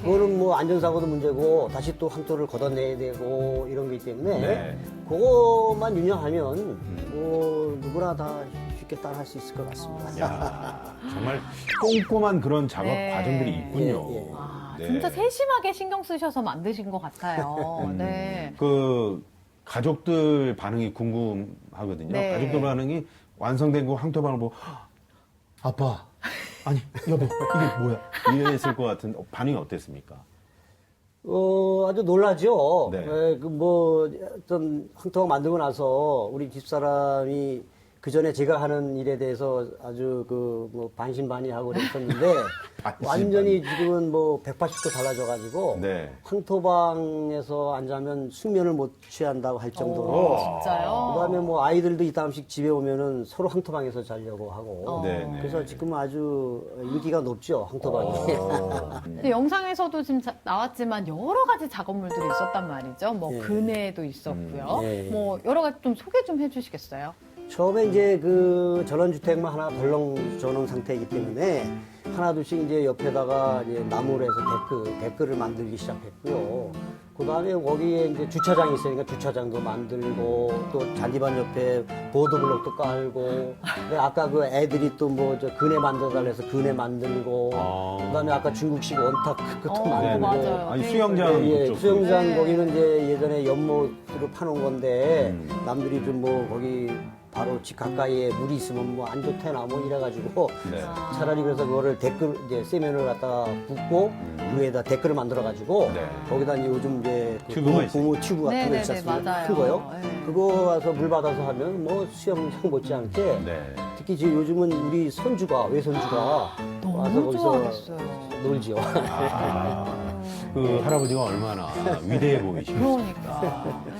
그거는 뭐 안전사고도 문제고 다시 또 황토를 걷어내야 되고 이런 거기 때문에 그것만 유념하면 뭐 누구나 다 쉽게 따라할 수 있을 것 같습니다. 야, 정말 꼼꼼한 그런 작업 과정들이 있군요. 네. 진짜 세심하게 신경 쓰셔서 만드신 것 같아요. 네. 그 가족들 반응이 궁금하거든요. 네. 가족들 반응이 완성된 그 황토방을 보고 아빠, 아니 여보 이게 뭐야? 이랬을 것 같은 반응이 어땠습니까? 아주 놀라죠. 네. 어떤 황토방 만들고 나서 우리 집사람이 그 전에 제가 하는 일에 대해서 아주 반신반의하고 그랬었는데 완전히 지금은 180도 달라져가지고 황토방에서 앉으면 숙면을 못 취한다고 할 정도로 진짜요? 그다음에 아이들도 이따금씩 집에 오면은 서로 황토방에서 자려고 하고 그래서 지금은 아주 인기가 높죠 황토방이. 근데 영상에서도 지금 나왔지만 여러 가지 작업물들이 있었단 말이죠. 그네도 있었고요. 뭐 여러 가지 좀 소개 좀 해주시겠어요? 처음에 이제 그 전원주택만 하나 덜렁 전원 상태이기 때문에 하나둘씩 이제 옆에다가 이제 나무로 해서 데크를 만들기 시작했고요. 그다음에 거기에 이제 주차장이 있으니까 주차장도 만들고 또 잔디밭 옆에 보드블록도 깔고 근데 아까 그 애들이 또 뭐 저 그네 만들어달라 해서 그네 만들고 그다음에 아까 중국식 원탁 그것도 네, 만들고 맞아요. 아니 수영장 예, 그쪽. 수영장 네. 거기는 이제 예전에 연못으로 파놓은 건데 남들이 좀 뭐 거기 바로 집 가까이에 물이 있으면 뭐 안 좋대나 뭐 이래가지고 네. 차라리 그래서 그거를 댓글 이제 세면을 갖다가 붓고 그 위에다 댓글을 만들어가지고 네. 거기다 이제 요즘 이제 그 튜브가 고무 튜브 같은 거 네네네, 있지 않습니까? 맞아요. 큰 거요. 네. 그거 와서 물 받아서 하면 뭐 수영장 못지않게 네. 특히 지금 요즘은 우리 손주가 외손주가 와서 너무 거기서 좋아하겠어요. 놀지요. 그 할아버지가 얼마나 위대해 보이시겠어요. 그러니까. 네.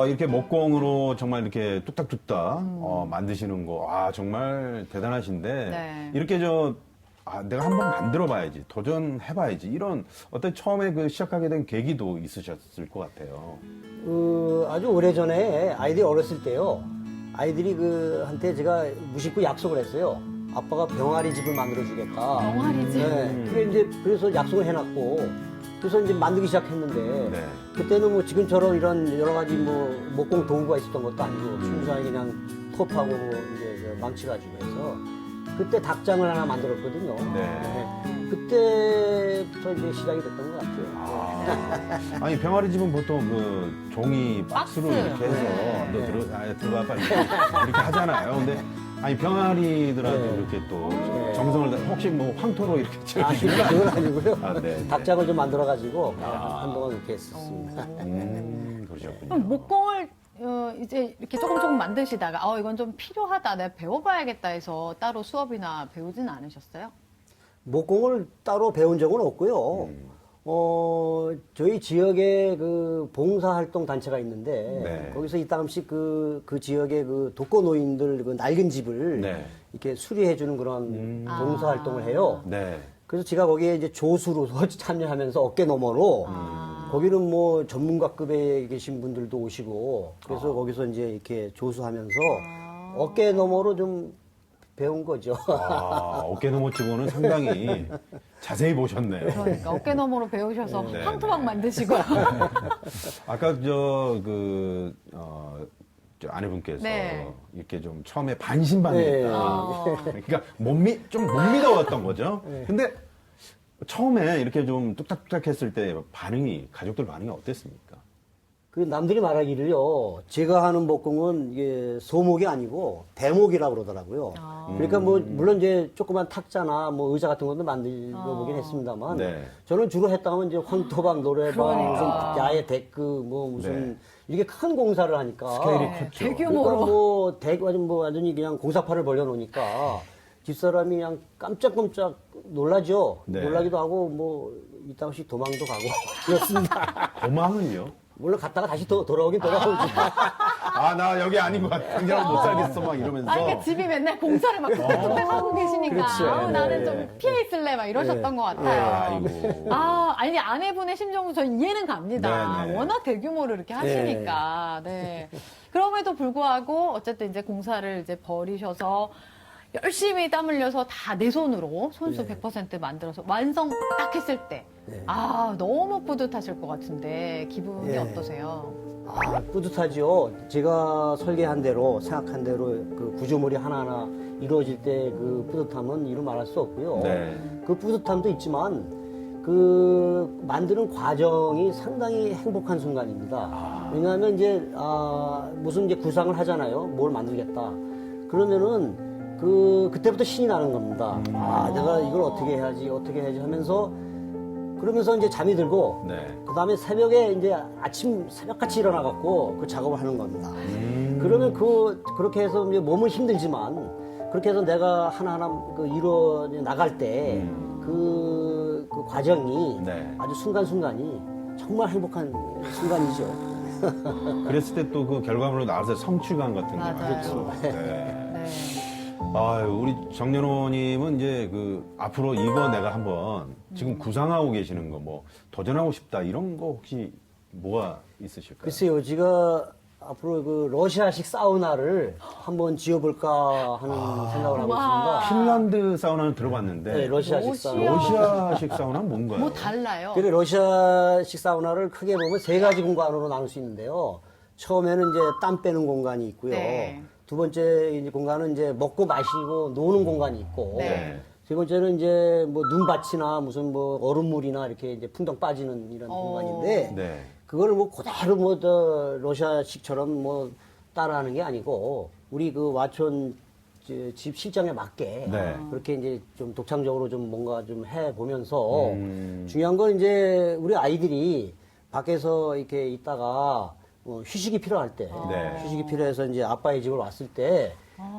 이렇게 목공으로 정말 이렇게 뚝딱뚝딱 만드시는 거, 정말 대단하신데, 네. 이렇게 내가 한번 만들어 봐야지, 도전해 봐야지, 이런 어떤 처음에 그 시작하게 된 계기도 있으셨을 것 같아요. 아주 오래전에 아이들이 어렸을 때요. 아이들이 한테 제가 무심코 약속을 했어요. 아빠가 병아리 집을 만들어 주겠다. 병아리 집? 네. 그래서 약속을 해놨고, 그래서 이제 만들기 시작했는데, 네. 그때는 뭐 지금처럼 이런 여러 가지 뭐 목공 도구가 있었던 것도 아니고, 순수하게 그냥 톱하고 이제 망치 가지고 해서, 그때 닭장을 하나 만들었거든요. 네. 그때부터 이제 시작이 됐던 것 같아요. 아니, 병아리 집은 보통 그 종이 박스로 박스. 이렇게 해서, 네. 너 들어가 빨리. 이렇게 하잖아요. 근데, 아니, 병아리들한테 네. 이렇게 또 네. 정성을 다, 혹시 뭐 황토로 이렇게 아, 채우시는 거 그건 아니에요? 아니고요. 아, 네. 닭장을 좀 만들어가지고 아. 한동안 그렇게 했었습니다. 그러셨군요. 그럼 목공을 이제 이렇게 조금 만드시다가 이건 좀 필요하다, 내가 배워봐야겠다 해서 따로 수업이나 배우진 않으셨어요? 목공을 따로 배운 적은 없고요. 저희 지역에 그 봉사활동 단체가 있는데 네. 거기서 이따금씩 그 지역의 그 독거노인들 그 낡은 집을 네. 이렇게 수리해주는 그런 봉사활동을 해요. 네. 그래서 제가 거기에 이제 조수로 참여하면서 어깨 너머로 거기는 뭐 전문가급에 계신 분들도 오시고 그래서 거기서 이제 이렇게 조수하면서 어깨 너머로 좀 배운 거죠. 어깨 너머 치고는 상당히 자세히 보셨네요. 그러니까 어깨 너머로 배우셔서 네. 황토방 만드시고. 아까 저 아내분께서 네. 이렇게 좀 처음에 반신반의했다. 그러니까 못 믿어왔던 거죠. 근데 처음에 이렇게 좀 뚝딱뚝딱 했을 때 가족들 반응이 어땠습니까? 그 남들이 말하기를요, 제가 하는 목공은 이게 소목이 아니고 대목이라고 그러더라고요. 그러니까 뭐, 물론 이제 조그만 탁자나 뭐 의자 같은 것도 만들어 보긴 했습니다만, 네. 저는 주로 했다면 이제 황토방, 노래방, 그러니까. 무슨 야외 데크, 뭐 무슨, 이렇게 큰 공사를 하니까. 스케일이 컸죠. 대규모로. 그러니까 뭐 완전히 그냥 공사판을 벌려놓으니까, 집사람이 그냥 깜짝깜짝 놀라죠. 네. 놀라기도 하고, 뭐, 이따시 도망도 가고, 그렇습니다. 도망은요? 물론 갔다가 다시 돌아오긴 돌아오지. 나 여기 아닌 것 같아. 당장 못 살겠어. 막 이러면서. 그러니까 집이 맨날 공사를 막 하고 계시니까 그렇죠. 나는 네. 좀 피해 있을래 막 이러셨던 것 같아요. 아이고. 아니 아내분의 심정도 저 이해는 갑니다. 네네. 워낙 대규모로 이렇게 하시니까. 네. 그럼에도 불구하고 어쨌든 이제 공사를 이제 벌이셔서 열심히 땀 흘려서 다 내 손으로 손수 100% 만들어서 완성 딱 했을 때. 너무 뿌듯하실 것 같은데 기분이 어떠세요? 뿌듯하죠. 제가 설계한 대로, 생각한 대로 그 구조물이 하나하나 이루어질 때 그 뿌듯함은 이루 말할 수 없고요. 네. 그 뿌듯함도 있지만 그 만드는 과정이 상당히 행복한 순간입니다. 왜냐하면 이제, 무슨 이제 구상을 하잖아요. 뭘 만들겠다. 그러면은 그때부터 신이 나는 겁니다. 내가 이걸 어떻게 해야지 하면서 그러면서 이제 잠이 들고 네. 그 다음에 새벽에 이제 새벽같이 일어나갖고 그 작업을 하는 겁니다. 그러면 그렇게 해서 이제 몸은 힘들지만 그렇게 해서 내가 하나하나 이루어 나갈 때 그 과정이 네. 아주 순간순간이 정말 행복한 순간이죠. 그랬을 때 또 그 결과물로 나와서 성취감 같은 게 맞아요. 많죠. 네. 네. 우리 정연호님은 이제 앞으로 이거 내가 한번 지금 구상하고 계시는 거 뭐 도전하고 싶다 이런 거 혹시 뭐가 있으실까요? 글쎄요, 제가 앞으로 그 러시아식 사우나를 한번 지어볼까 하는 생각을 하고 와. 있습니다. 핀란드 사우나는 들어봤는데 네, 러시아식 러시아. 사우나. 러시아식 사우나는 뭔가요? 뭐 달라요? 그래 러시아식 사우나를 크게 보면 세 가지 공간으로 나눌 수 있는데요. 처음에는 이제 땀 빼는 공간이 있고요. 네. 두 번째 이제 공간은 이제 먹고 마시고 노는 공간이 있고. 네. 세 번째는 이제 뭐 눈밭이나 무슨 뭐 얼음물이나 이렇게 이제 풍덩 빠지는 이런 공간인데 네. 그거를 뭐 그대로 뭐 저 러시아식처럼 뭐 따라하는 게 아니고 우리 그 와촌 집 실정에 맞게 네. 그렇게 이제 좀 독창적으로 좀 뭔가 좀 해 보면서 중요한 건 이제 우리 아이들이 밖에서 이렇게 있다가 휴식이 필요할 때 네. 휴식이 필요해서 이제 아빠의 집을 왔을 때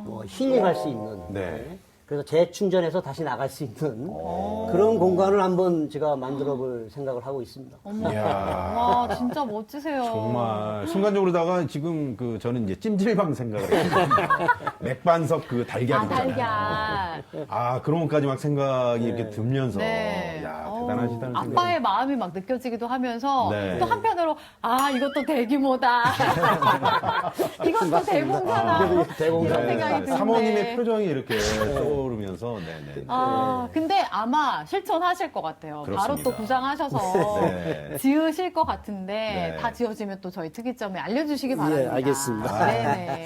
뭐 힐링할 수 있는 네. 그래서 재충전해서 다시 나갈 수 있는 그런 공간을 한번 제가 만들어 볼 생각을 하고 있습니다. 이야. 와, 진짜 멋지세요. 정말 순간적으로다가 지금 그 저는 이제 찜질방 생각을 했거든요. 맥반석 그 달걀 아, 있잖아요. 달걀. 아 그런 것까지 막 생각이 이렇게 들면서 네. 야 어우, 대단하시다는 생각이. 아빠의 마음이 막 느껴지기도 하면서 네. 또 한편으로 아 이것도 대규모다. 이것도 대공사다. 이런 생각이 드는데. 사모님의 표정이 이렇게 떠오르면서 네네. 아, 근데 아마 실천하실 것 같아요. 바로 그렇습니다. 또 구상하셔서 네. 지으실 것 같은데 네. 다 지어지면 또 저희 특이점에 알려주시기 바랍니다. 예, 알겠습니다. 네네.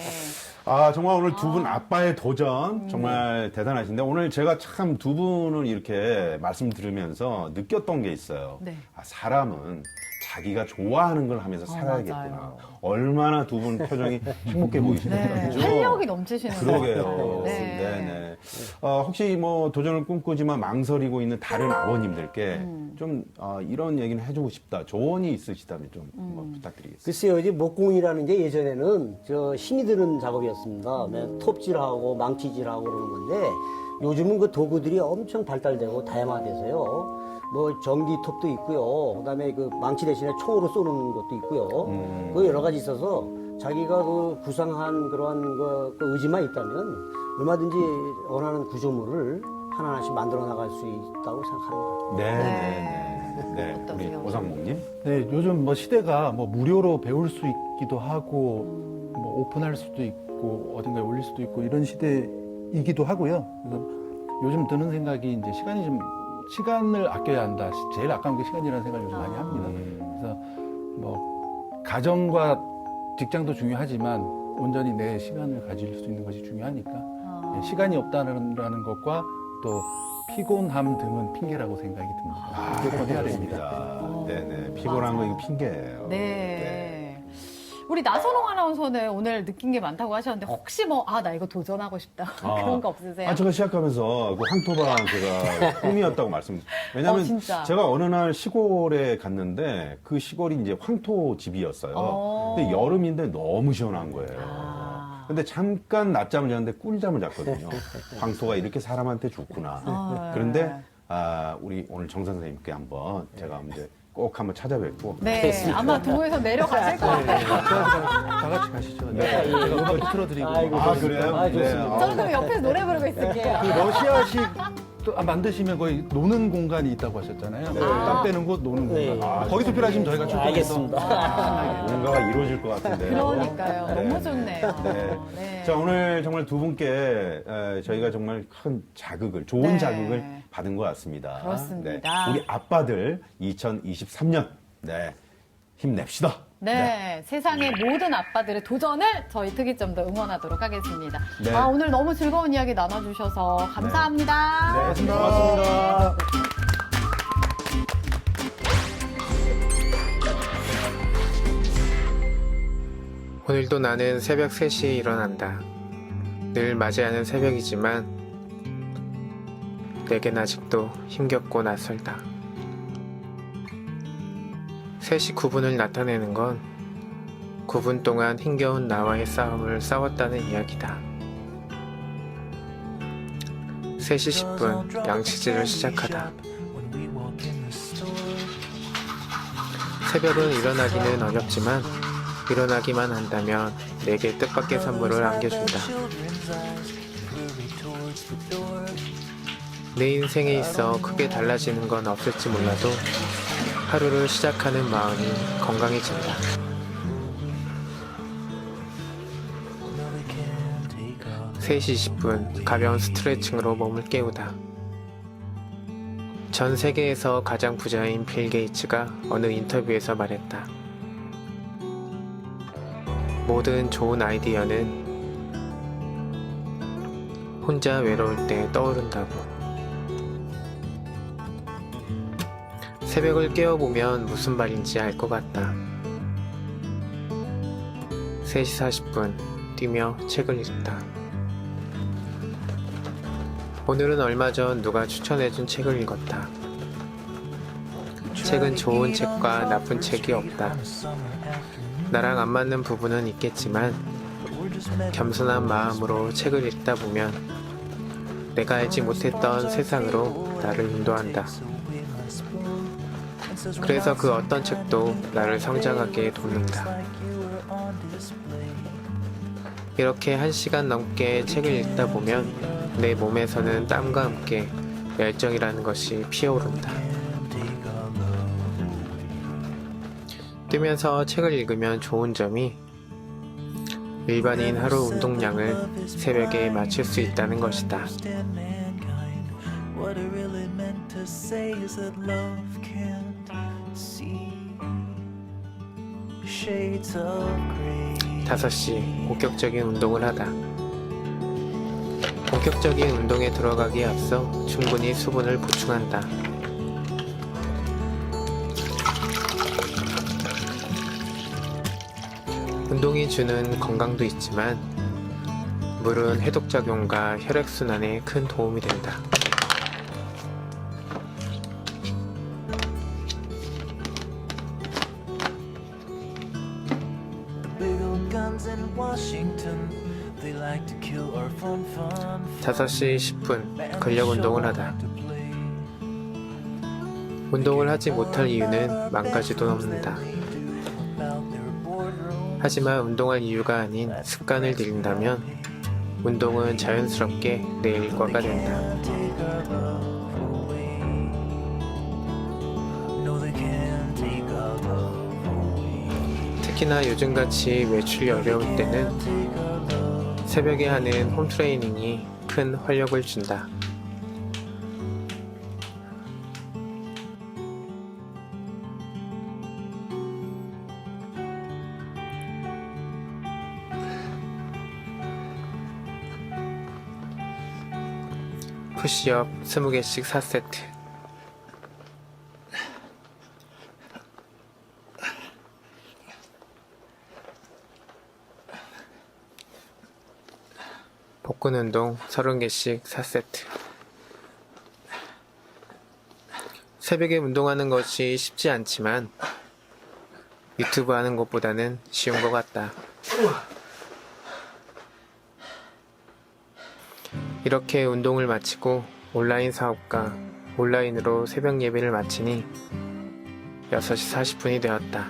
아 정말 오늘 두 분 아빠의 도전 정말 대단하신데 오늘 제가 참 두 분을 이렇게 말씀 들으면서 느꼈던 게 있어요. 네. 아, 사람은 자기가 좋아하는 걸 하면서 살아야겠구나. 맞아요. 얼마나 두 분 표정이 행복해 보이시는지. 네. 그죠? 활력이 넘치시는 것 그러게요. 같아요. 네네. 혹시 뭐 도전을 꿈꾸지만 망설이고 있는 다른 아버님들께 좀 이런 얘기는 해주고 싶다. 조언이 있으시다면 좀 뭐 부탁드리겠습니다. 글쎄요, 이제 목공이라는 게 예전에는 저 힘이 드는 작업이었습니다. 톱질하고 망치질하고 그러는 건데 요즘은 그 도구들이 엄청 발달되고 다양화돼서요. 뭐 전기톱도 있고요. 그다음에 그 망치 대신에 총으로 쏘는 것도 있고요. 그 여러 가지 있어서 자기가 그 구상한 그러한 그 의지만 있다면 얼마든지 원하는 구조물을 하나하나씩 만들어 나갈 수 있다고 생각합니다. 네네네. 네. 우리 어떠세요? 오상목님. 네, 요즘 뭐 시대가 뭐 무료로 배울 수 있기도 하고 뭐 오픈할 수도 있고 어딘가에 올릴 수도 있고 이런 시대이기도 하고요. 그래서 요즘 드는 생각이 이제 시간을 아껴야 한다. 제일 아까운 게 시간이라는 생각을 요즘 많이 합니다. 그래서 뭐 가정과 직장도 중요하지만 온전히 내 시간을 가질 수 있는 것이 중요하니까 시간이 없다는 것과 또 피곤함 등은 핑계라고 생각이 듭니다. 무조건 해야 됩니다. 네네. 피곤한 거 이거 핑계예요. 네. 우리 나선홍 아나운서는 오늘 느낀 게 많다고 하셨는데 혹시 뭐 나 이거 도전하고 싶다 그런 거 없으세요? 제가 시작하면서 그 황토방 제가 꿈이었다고 왜냐면 진짜? 제가 어느 날 시골에 갔는데 그 시골이 이제 황토 집이었어요. 근데 여름인데 너무 시원한 거예요. 근데 잠깐 낮잠을 잤는데 꿀잠을 잤거든요. 황토가 이렇게 사람한테 좋구나. 그런데 우리 오늘 정 선생님께 한번 제가 이제 꼭 한번 찾아뵙고. 네, 아마 도에서 내려가실 것 같아요. 다 같이 가시죠. 네. 제가 음악 틀어드리고. 그래요? 아, 좋습니다. 저는 그럼 옆에서 노래 부르고 있을게요. 그 러시아식 또 만드시면 거의 노는 공간이 있다고 하셨잖아요. 땀 빼는 곳, 노는 공간. 거기서 필요하시면 저희가 출동해서 알겠습니다. 뭔가가 이루어질 것 같은데요. 그러니까요. 네. 너무 좋네요. 네. 네. 자, 오늘 정말 두 분께 저희가 정말 큰 자극을, 좋은 네. 자극을 받은 것 같습니다. 그렇습니다. 네. 우리 아빠들 2023년, 네. 힘냅시다. 네, 세상의 모든 아빠들의 도전을 저희 특이점도 응원하도록 하겠습니다. 네. 오늘 너무 즐거운 이야기 나눠주셔서 감사합니다. 네, 고맙습니다. 오늘도 나는 새벽 3시에 일어난다. 늘 맞이하는 새벽이지만 내겐 아직도 힘겹고 낯설다. 3시 9분을 나타내는 건 9분 동안 힘겨운 나와의 싸움을 싸웠다는 이야기다. 3시 10분 양치질을 시작하다. 새벽은 일어나기는 어렵지만 일어나기만 한다면 내게 뜻밖의 선물을 안겨준다. 내 인생에 있어 크게 달라지는 건 없을지 몰라도 하루를 시작하는 마음이 건강해진다. 3시 20분 가벼운 스트레칭으로 몸을 깨우다. 전 세계에서 가장 부자인 빌 게이츠가 어느 인터뷰에서 말했다. 모든 좋은 아이디어는 혼자 외로울 때 떠오른다고. 새벽을 깨어보면 무슨 말인지 알 것 같다. 3시 40분 뛰며 책을 읽다. 오늘은 얼마 전 누가 추천해준 책을 읽었다. 책은 좋은 책과 나쁜 책이 없다. 나랑 안 맞는 부분은 있겠지만 겸손한 마음으로 책을 읽다 보면 내가 알지 못했던 세상으로 나를 인도한다. 그래서 그 어떤 책도 나를 성장하게 돕는다. 이렇게 1시간 넘게 책을 읽다 보면 내 몸에서는 땀과 함께 열정이라는 것이 피어오른다. 뛰면서 책을 읽으면 좋은 점이 일반인 하루 운동량을 새벽에 맞출 수 있다는 것이다. 다섯 시 본격적인 운동을 하다. 본격적인 운동에 들어가기에 앞서 충분히 수분을 보충한다. 운동이 주는 건강도 있지만 물은 해독작용과 혈액순환에 큰 도움이 된다. 다섯 시 10분 근력 운동을 하다. 운동을 하지 못할 이유는 만 가지도 넘는다. 하지만 운동할 이유가 아닌 습관을 들인다면 운동은 자연스럽게 내 일과가 된다. 특히나 요즘같이 외출이 어려울 때는 새벽에 하는 홈트레이닝이 큰 활력을 준다. 푸시업 20개씩 4세트. 복근 운동 30개씩 4세트. 새벽에 운동하는 것이 쉽지 않지만 유튜브 하는 것보다는 쉬운 것 같다. 이렇게 운동을 마치고 온라인 사업과 온라인으로 새벽 예배를 마치니 6시 40분이 되었다.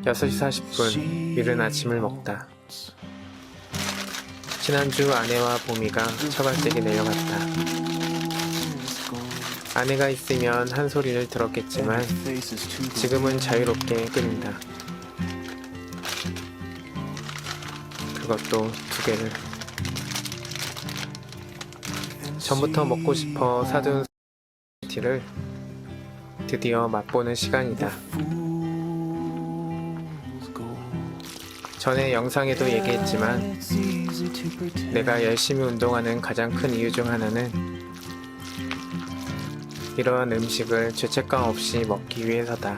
6시 40분 이른 아침을 먹다. 지난주 아내와 보미가 처갓댁에 내려갔다. 아내가 있으면 한 소리를 들었겠지만 지금은 자유롭게 끓인다. 그것도 2개를. 전부터 먹고 싶어 사둔 스파게티를 드디어 맛보는 시간이다. 전에 영상에도 얘기했지만 내가 열심히 운동하는 가장 큰 이유 중 하나는 이러한 음식을 죄책감 없이 먹기 위해서다.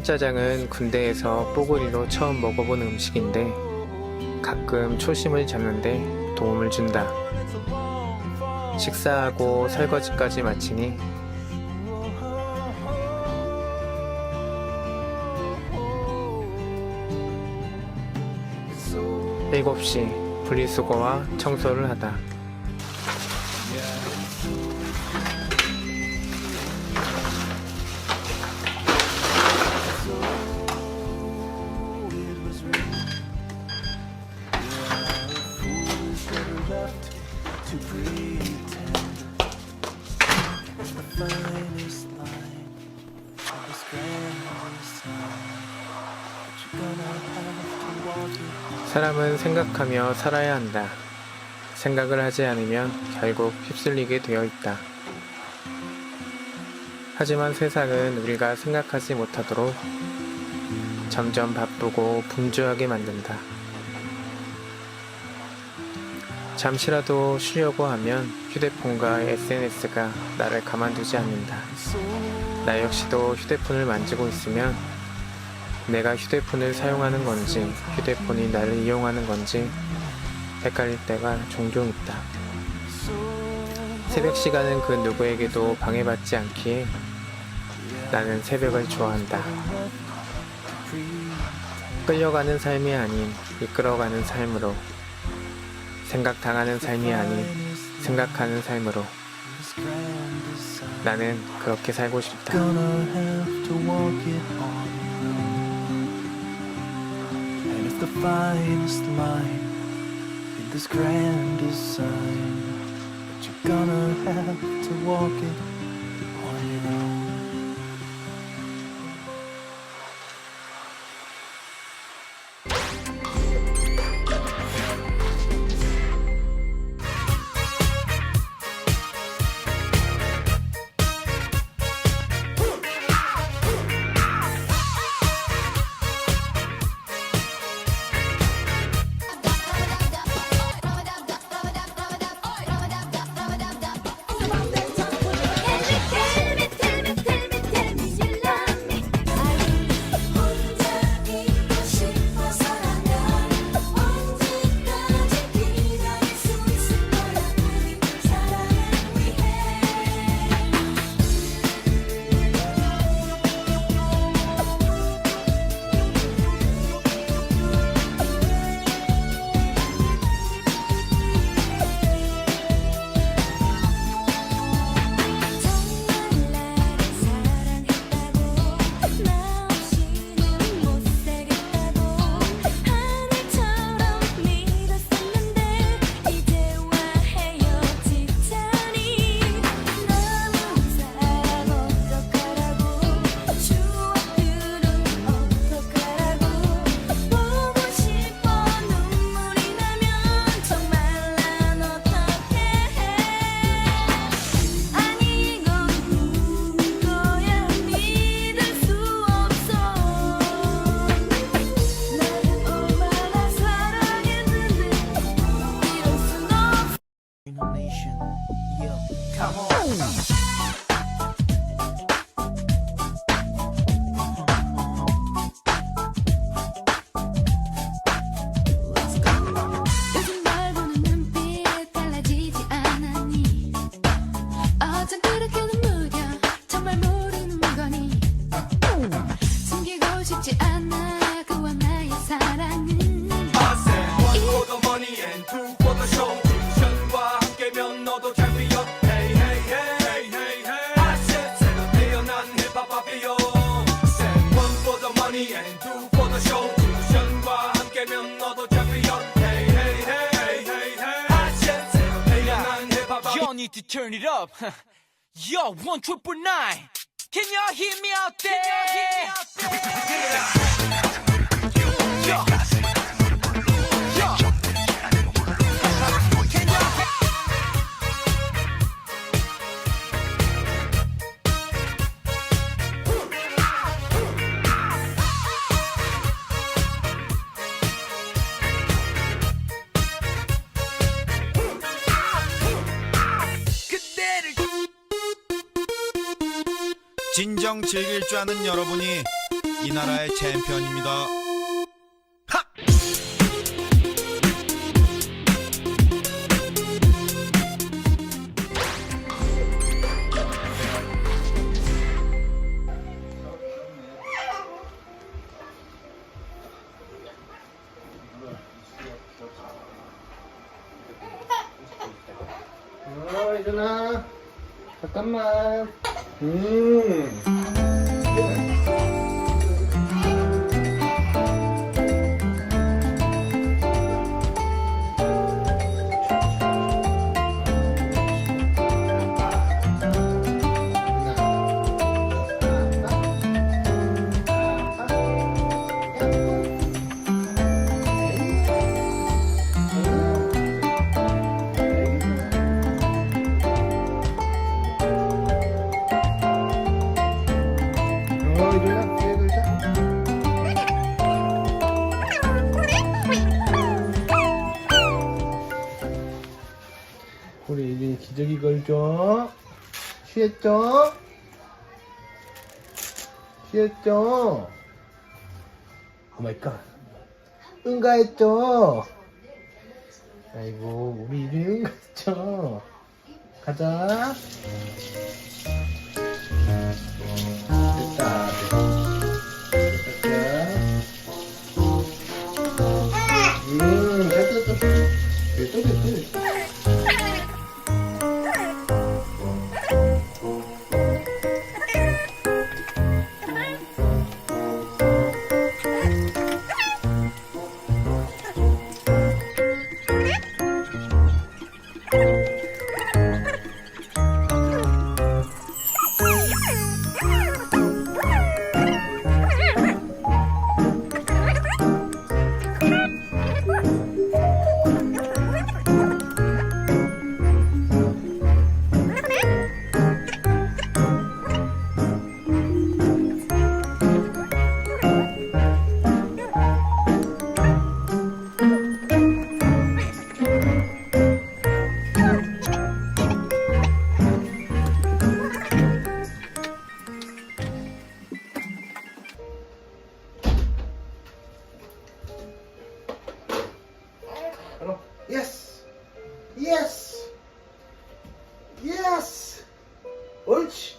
짜장은 군대에서 뽀글이로 처음 먹어본 음식인데 가끔 초심을 잡는데 도움을 준다. 식사하고 설거지까지 마치니 일곱 시 분리수거와 청소를 하다. 사람은 생각하며 살아야 한다. 생각을 하지 않으면 결국 휩쓸리게 되어 있다. 하지만 세상은 우리가 생각하지 못하도록 점점 바쁘고 분주하게 만든다. 잠시라도 쉬려고 하면 휴대폰과 SNS가 나를 가만두지 않는다. 나 역시도 휴대폰을 만지고 있으면 내가 휴대폰을 사용하는 건지 휴대폰이 나를 이용하는 건지 헷갈릴 때가 종종 있다. 새벽 시간은 그 누구에게도 방해받지 않기에 나는 새벽을 좋아한다. 끌려가는 삶이 아닌 이끌어가는 삶으로, 생각당하는 삶이 아닌 생각하는 삶으로 나는 그렇게 살고 싶다. The finest line in this grand design, but you're gonna have to walk it on your own. Need to turn it up. Yo, 1,999. Can y'all hear me out there? Yo. 진정 즐길 줄 아는 여러분이 이 나라의 챔피언입니다. 하! 일어나. 잠깐만. 우리 예준이 기저귀 걸죠? 취했죠? 취했죠? 오마이갓. 응가했죠? 아이고, 우리 예준이 응가했죠? 가자. 됐다. 됐다. Yes! Yes! Yes! 옳지!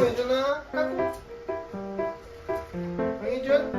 예준아. 예준.